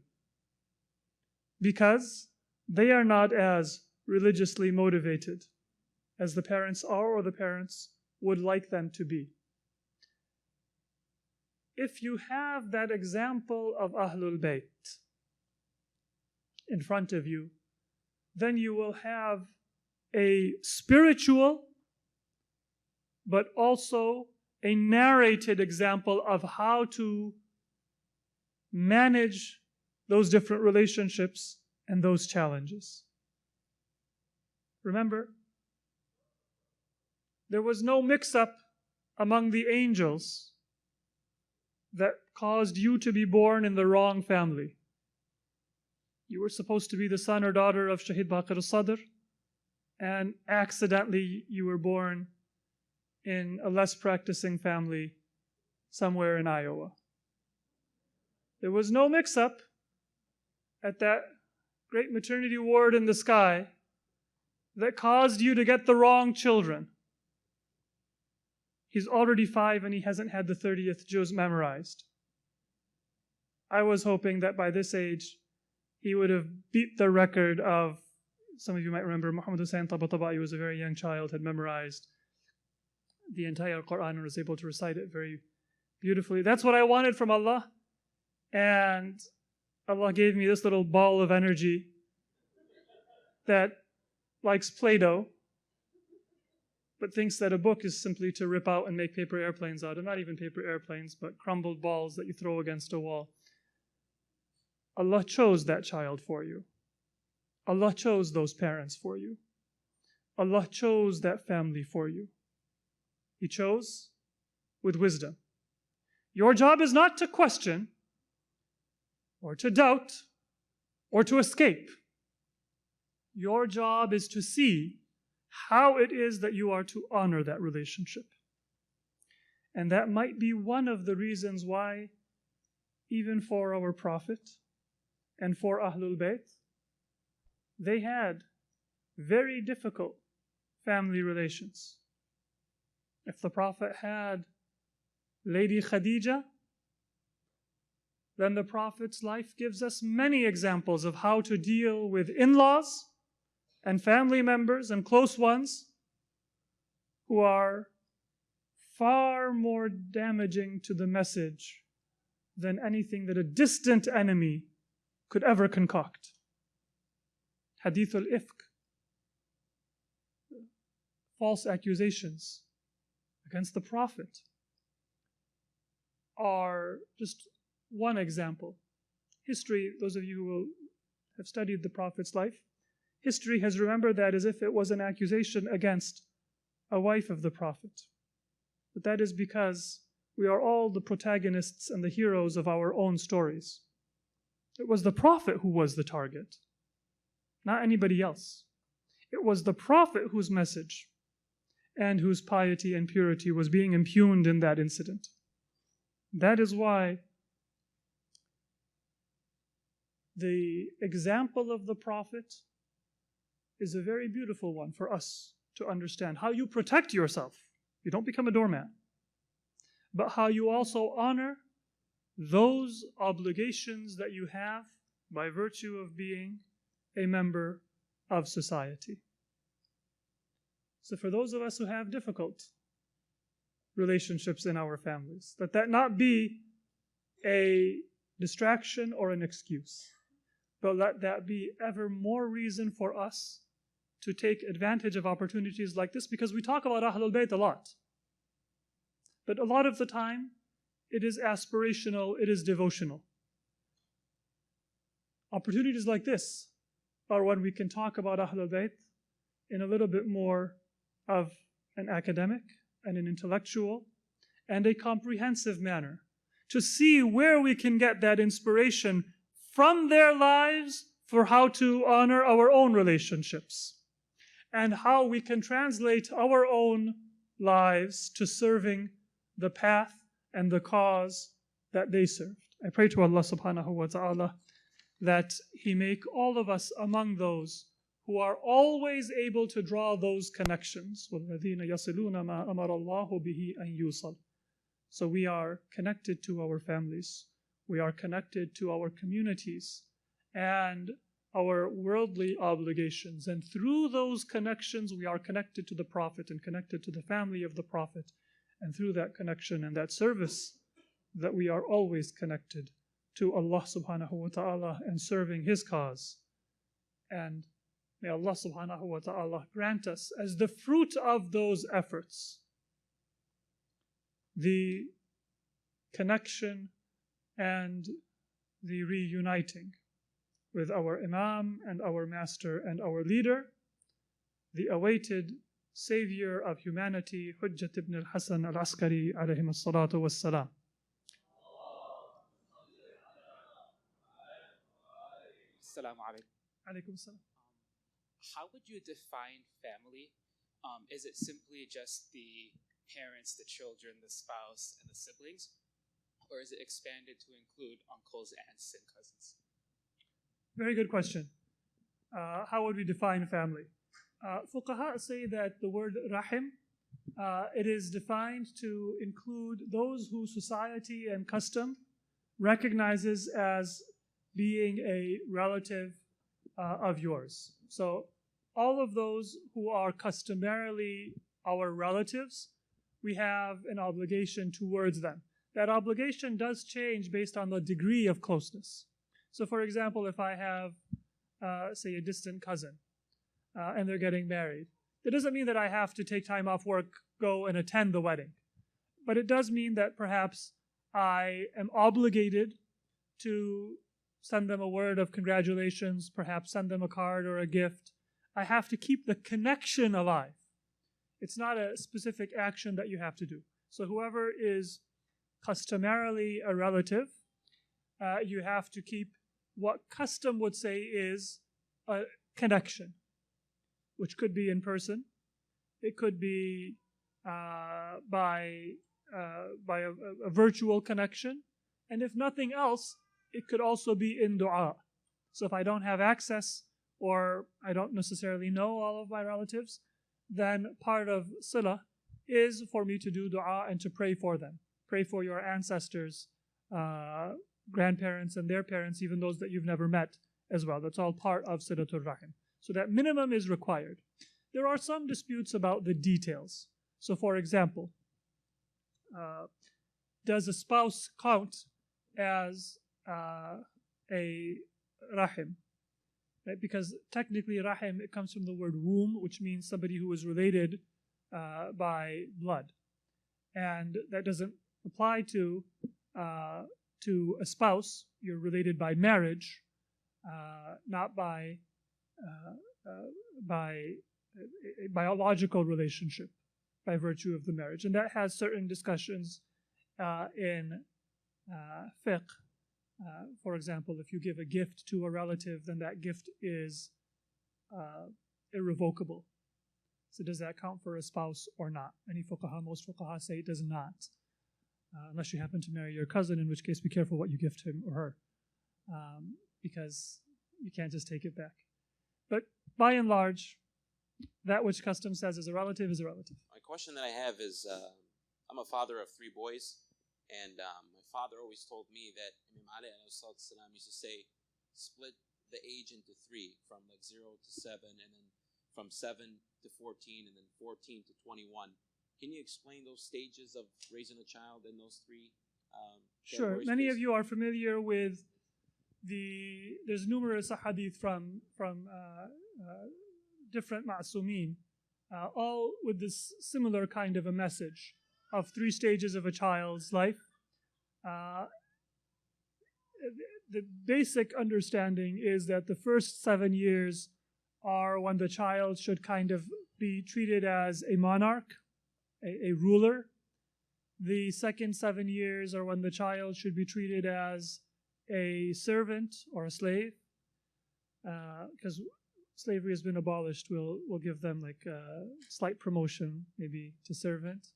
because they are not as religiously motivated as the parents are or the parents would like them to be. If you have that example of Ahlul Bayt in front of you, then you will have a spiritual but also a narrated example of how to manage those different relationships and those challenges. Remember, there was no mix-up among the angels that caused you to be born in the wrong family. You were supposed to be the son or daughter of Shahid Baqir al-Sadr, and accidentally you were born in a less practicing family somewhere in Iowa. There was no mix-up at that great maternity ward in the sky that caused you to get the wrong children. He's already 5 and he hasn't had the 30th juz memorized. I was hoping that by this age, he would have beat the record of, some of you might remember, Muhammad Hussain Tabatabai was a very young child, had memorized the entire Quran and was able to recite it very beautifully. That's what I wanted from Allah. And Allah gave me this little ball of energy that likes Play-Doh, but thinks that a book is simply to rip out and make paper airplanes out of. Not even paper airplanes, but crumbled balls that you throw against a wall. Allah chose that child for you. Allah chose those parents for you. Allah chose that family for you. He chose with wisdom. Your job is not to question or to doubt or to escape. Your job is to see how it is that you are to honor that relationship. And that might be one of the reasons why, even for our Prophet and for Ahlul Bayt, they had very difficult family relations. If the Prophet had Lady Khadija, then the Prophet's life gives us many examples of how to deal with in-laws and family members and close ones who are far more damaging to the message than anything that a distant enemy could ever concoct. Hadith al-ifk, false accusations against the Prophet, are just one example. History, those of you who have studied the Prophet's life, history has remembered that as if it was an accusation against a wife of the Prophet. But that is because we are all the protagonists and the heroes of our own stories. It was the Prophet who was the target, not anybody else. It was the Prophet whose message and whose piety and purity was being impugned in that incident. That is why the example of the Prophet is a very beautiful one for us to understand. How you protect yourself. You don't become a doormat. But how you also honor those obligations that you have by virtue of being a member of society. So for those of us who have difficult relationships in our families, let that not be a distraction or an excuse, but let that be ever more reason for us to take advantage of opportunities like this, because we talk about Ahlul Bayt a lot. But a lot of the time, it is aspirational, it is devotional. Opportunities like this are when we can talk about Ahlul Bayt in a little bit more of an academic and an intellectual and a comprehensive manner, to see where we can get that inspiration from their lives for how to honor our own relationships, and how we can translate our own lives to serving the path and the cause that they served. I pray to Allah subhanahu wa ta'ala that He make all of us among those who are always able to draw those connections. وَالَّذِينَ يَصِلُونَ مَا أَمَرَ اللَّهُ بِهِ أَن يُوصَلْ. So we are connected to our families, we are connected to our communities and our worldly obligations. And through those connections, we are connected to the Prophet and connected to the family of the Prophet. And through that connection and that service, that we are always connected to Allah subhanahu wa ta'ala and serving His cause. And may Allah subhanahu wa ta'ala grant us, as the fruit of those efforts, the connection and the reuniting with our Imam and our Master and our leader, the awaited Savior of humanity, Hujjat ibn al-Hasan al-Askari alayhim as-salatu was-salam. Assalamu alaikum. Alaykum salam. How would you define family? Is it simply just the parents, the children, the spouse, and the siblings? Or is it expanded to include uncles, aunts, and cousins? Very good question. How would we define family? Fuqaha say that the word rahim, it is defined to include those who society and custom recognizes as being a relative of yours. So all of those who are customarily our relatives, we have an obligation towards them. That obligation does change based on the degree of closeness. So for example, if I have, say, a distant cousin, and they're getting married, it doesn't mean that I have to take time off work, go and attend the wedding. But it does mean that perhaps I am obligated to send them a word of congratulations, perhaps send them a card or a gift. I have to keep the connection alive. It's not a specific action that you have to do. So whoever is customarily a relative, you have to keep what custom would say is a connection, which could be in person, it could be by a virtual connection, and if nothing else, it could also be in dua. So if I don't have access or I don't necessarily know all of my relatives, then part of Sila is for me to do dua and to pray for them. Pray for your ancestors, grandparents and their parents, even those that you've never met as well. That's all part of Silatul Rahim. So that minimum is required. There are some disputes about the details. So for example, does a spouse count as a rahim? Right? Because technically rahim, it comes from the word womb, which means somebody who is related by blood. And that doesn't apply to a spouse. You're related by marriage, not by a biological relationship by virtue of the marriage. And that has certain discussions in fiqh. For example, if you give a gift to a relative, then that gift is irrevocable. So does that count for a spouse or not? Most fuqaha say it does not. Unless you happen to marry your cousin, in which case be careful what you gift him or her. Because you can't just take it back. But by and large, that which custom says is a relative is a relative. My question that I have is, I'm a father of 3 boys, and my father always told me that Imam Ali used to say, split the age into 3, from like 0 to 7, and then from 7 to 14, and then 14 to 21. Can you explain those stages of raising a child in those 3 Sure. Many of you are familiar with there's numerous hadith from different ma'sumin, all with this similar kind of a message of 3 stages of a child's life. The basic understanding is that the first 7 years are when the child should kind of be treated as a monarch, a ruler. The second 7 years are when the child should be treated as a servant or a slave, because slavery has been abolished. We'll give them like a slight promotion, maybe to servant.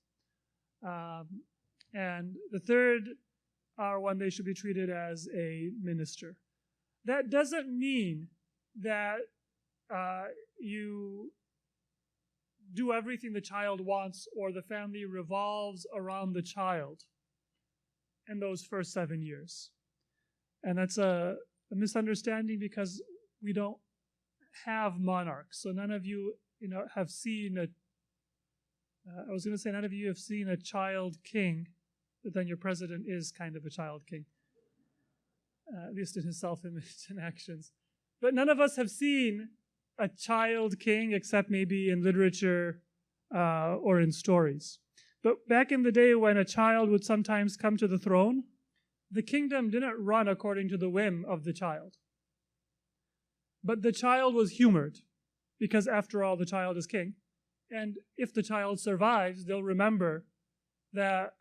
And the third are when they should be treated as a minister. That doesn't mean that you do everything the child wants or the family revolves around the child in those first 7 years. And that's a misunderstanding, because we don't have monarchs. So none of you, have seen none of you have seen a child king, but then your president is kind of a child king, at least in his self-image and actions. But none of us have seen a child king except maybe in literature or in stories. But back in the day when a child would sometimes come to the throne, the kingdom didn't run according to the whim of the child. But the child was humored, because after all, the child is king. And if the child survives, they'll remember that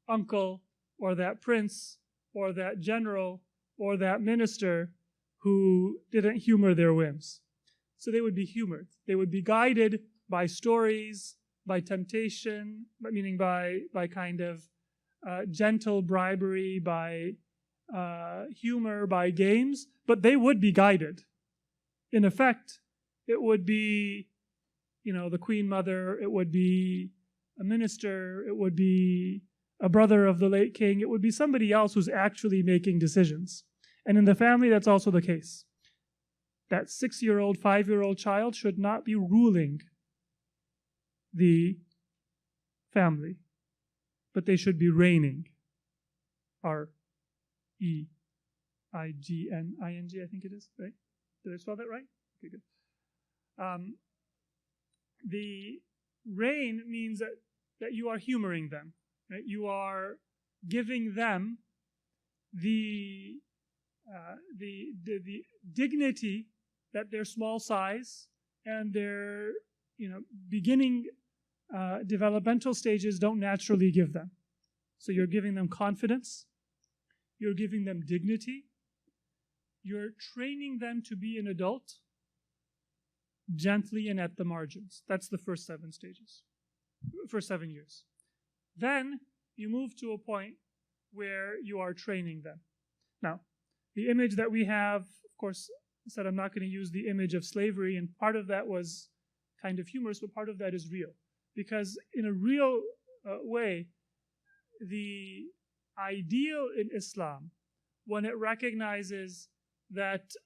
uncle or that prince or that general or that minister who didn't humor their whims. So they would be humored. They would be guided by stories, by temptation, meaning by kind of gentle bribery, by humor, by games, but they would be guided. In effect, it would be, the queen mother, it would be a minister, it would be a brother of the late king, it would be somebody else who's actually making decisions. And in the family, that's also the case. That 6-year-old, 5-year-old child should not be ruling the family, but they should be reigning. R-E-I-G-N-I-N-G, I think it is, right? Did I spell that right? Okay, good. The reign means that you are humoring them, right? You are giving them the dignity that their small size and their beginning developmental stages don't naturally give them. So you're giving them confidence, you're giving them dignity, you're training them to be an adult gently and at the margins. That's the first 7 stages, first 7 years. Then you move to a point where you are training them. Now, the image that we have, of course, I said I'm not going to use the image of slavery, and part of that was kind of humorous, but part of that is real. Because in a real way, the ideal in Islam, when it recognizes that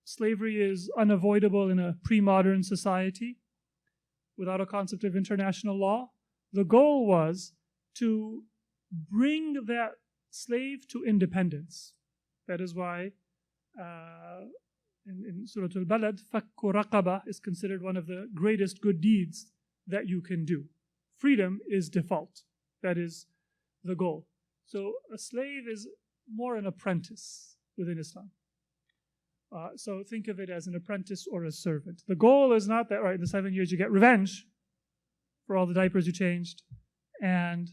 slavery is unavoidable in a pre-modern society without a concept of international law, the goal was to bring that slave to independence. That is why in Surah Al-Balad, fakku raqaba is considered one of the greatest good deeds that you can do. Freedom is default. That is the goal. So a slave is more an apprentice within Islam. So think of it as an apprentice or a servant. The goal is not that, right, in the 7 years you get revenge for all the diapers you changed and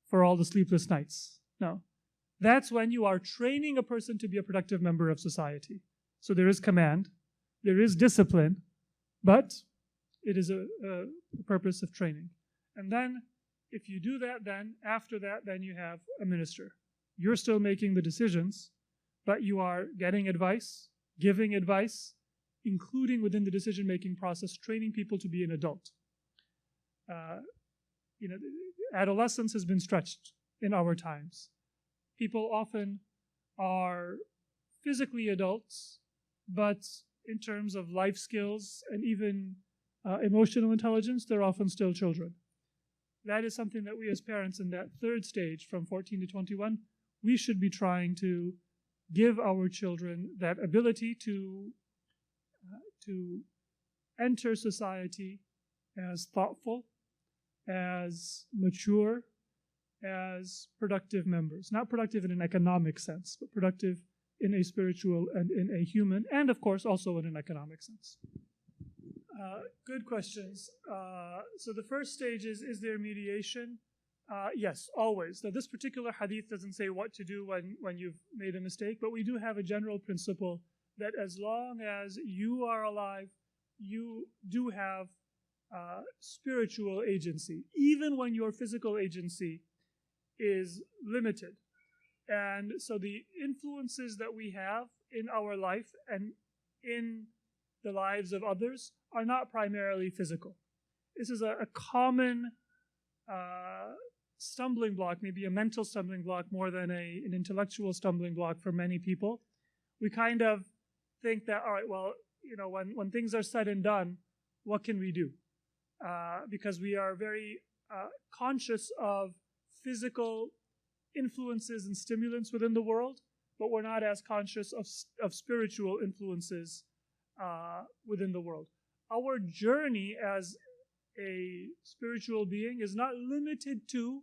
for all the sleepless nights. No. That's when you are training a person to be a productive member of society. So there is command, there is discipline, but it is a purpose of training. And then, if you do that, then after that, then you have a minister. You're still making the decisions, but you are getting advice, giving advice, including within the decision-making process, training people to be an adult. Adolescence has been stretched in our times. People often are physically adults, but in terms of life skills and even emotional intelligence, they're often still children. That is something that we as parents in that third stage, from 14 to 21, we should be trying to give our children that ability to enter society as thoughtful, as mature, as productive members. Not productive in an economic sense, but productive in a spiritual and in a human, and of course also in an economic sense. Good questions. So the first stage is there mediation? Yes, always. Now this particular hadith doesn't say what to do when you've made a mistake, but we do have a general principle that as long as you are alive, you do have spiritual agency, even when your physical agency is limited. And so the influences that we have in our life and in the lives of others are not primarily physical. This is a common stumbling block, maybe a mental stumbling block more than an intellectual stumbling block for many people. We kind of think that, all right, well, when things are said and done, what can we do? Because we are very conscious of physical influences and stimulants within the world, but we're not as conscious of spiritual influences within the world. Our journey as a spiritual being is not limited to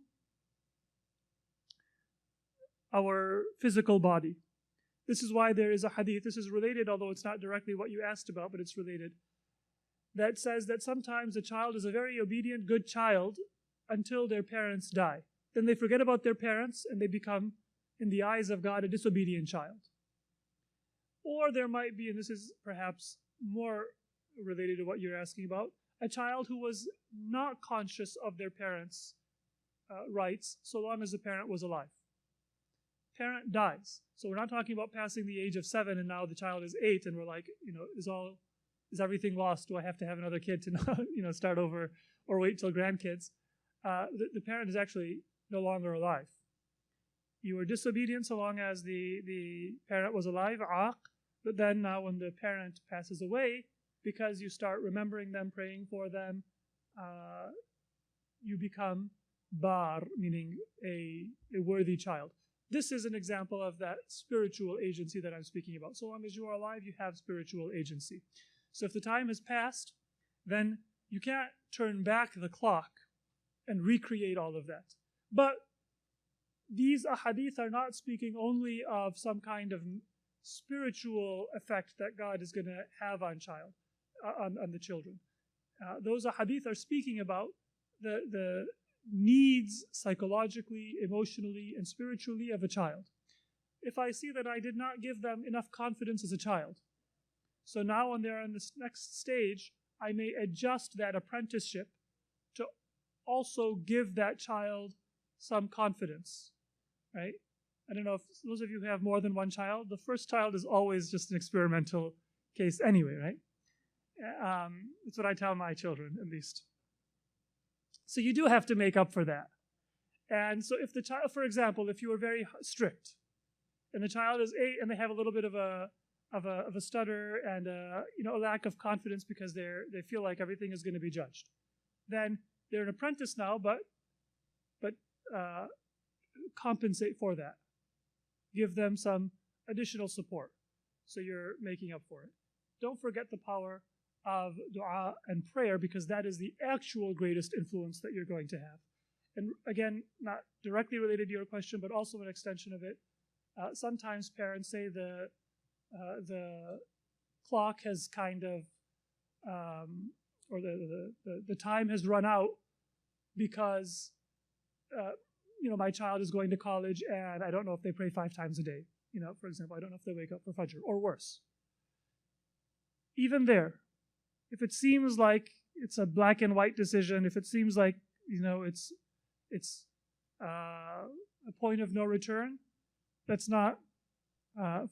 our physical body. This is why there is a hadith, this is related, although it's not directly what you asked about, but it's related, that says that sometimes a child is a very obedient, good child until their parents die. Then they forget about their parents and they become, in the eyes of God, a disobedient child. Or there might be, and this is perhaps more related to what you're asking about, a child who was not conscious of their parents' rights so long as the parent was alive. Parent dies. So we're not talking about passing the age of 7 and now the child is 8 and we're like, is everything lost? Do I have to have another kid to not, start over or wait till grandkids? The parent is actually no longer alive. You were disobedient so long as the parent was alive, but then now when the parent passes away, because you start remembering them, praying for them, you become bar, meaning a worthy child. This is an example of that spiritual agency that I'm speaking about. So long as you are alive, you have spiritual agency. So if the time has passed, then you can't turn back the clock and recreate all of that. But these ahadith are not speaking only of some kind of spiritual effect that God is going to have on the children. Those ahadith are speaking about the needs psychologically, emotionally, and spiritually of a child. If I see that I did not give them enough confidence as a child, so now when they're in this next stage, I may adjust that apprenticeship to also give that child some confidence, right? I don't know if those of you who have more than one child, the first child is always just an experimental case anyway, right? That's what I tell my children, at least. So you do have to make up for that. And so if the child, for example, if you were very strict, and the child is 8 and they have a little bit of a stutter and a lack of confidence because they feel like everything is going to be judged, then they're an apprentice now, but compensate for that. Give them some additional support. So you're making up for it. Don't forget the power of dua and prayer, because that is the actual greatest influence that you're going to have. And again, not directly related to your question, but also an extension of it. Sometimes parents say the clock has kind of, or the time has run out because, my child is going to college and I don't know if they pray 5 times a day. For example, I don't know if they wake up for Fajr, or worse. Even there, if it seems like it's a black and white decision, if it seems like, it's a point of no return, that's not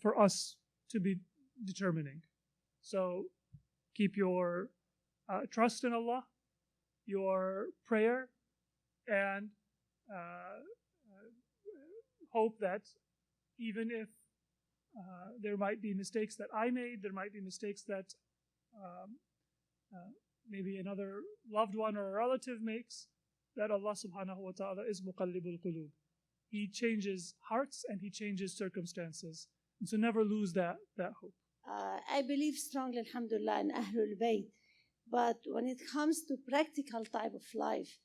for us to be determining. So keep your trust in Allah, your prayer, and hope that even if there might be mistakes that I made, there might be mistakes that maybe another loved one or a relative makes, that Allah subhanahu wa ta'ala is muqallibul qulub. He changes hearts and He changes circumstances. And so never lose that hope. I believe strongly, alhamdulillah, in Ahlul Bayt. But when it comes to practical type of life,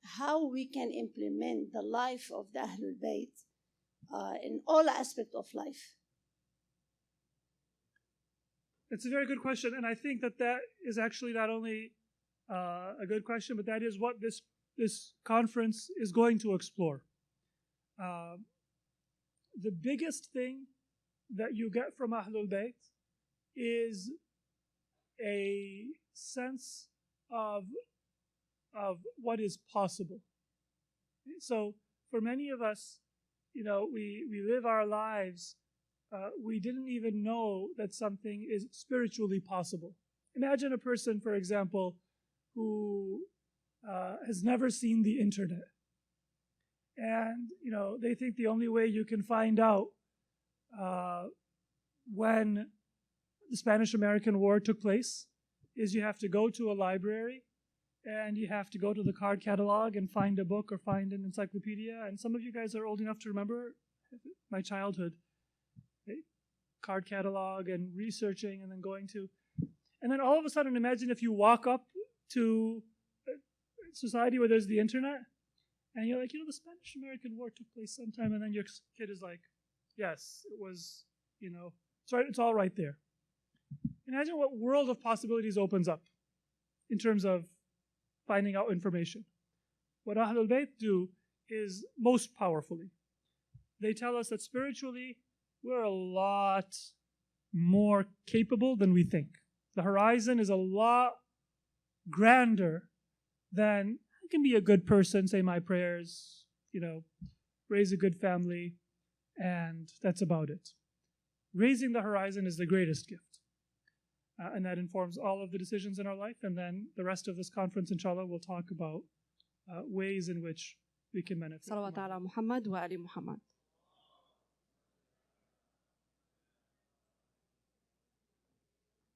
how we can implement the life of the Ahlul Bayt in all aspects of life? It's a very good question, and I think that is actually not only a good question, but that is what this conference is going to explore. The biggest thing that you get from Ahlul Bayt is a sense of what is possible. So for many of us, we live our lives, we didn't even know that something is spiritually possible. Imagine a person, for example, who has never seen the internet. And, they think the only way you can find out when the Spanish-American War took place is you have to go to a library and you have to go to the card catalog and find a book or find an encyclopedia. And some of you guys are old enough to remember my childhood. Card catalog and researching and then going to... And then all of a sudden, imagine if you walk up to a society where there's the internet and you're like, the Spanish-American War took place sometime, and then your kid is like, yes, it was, it's all right there. Imagine what world of possibilities opens up in terms of finding out information. What Ahlul Bayt do is most powerfully. They tell us that spiritually, we're a lot more capable than we think. The horizon is a lot grander than I can be a good person, say my prayers, raise a good family, and that's about it. Raising the horizon is the greatest gift. And that informs all of the decisions in our life. And then the rest of this conference, inshallah, will talk about ways in which we can benefit. صلوات على محمد وآل محمد.